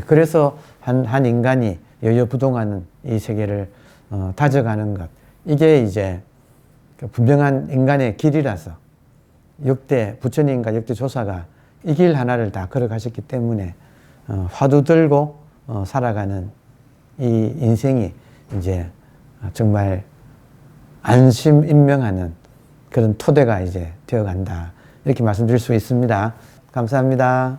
S1: 그래서 한 인간이 여여부동하는 이 세계를 다져가는 것, 이게 이제 분명한 인간의 길이라서 역대 부처님과 역대 조사가 이 길 하나를 다 걸어가셨기 때문에 화두 들고 살아가는 이 인생이 이제 정말 안심인명하는 그런 토대가 이제 되어간다, 이렇게 말씀드릴 수 있습니다. 감사합니다.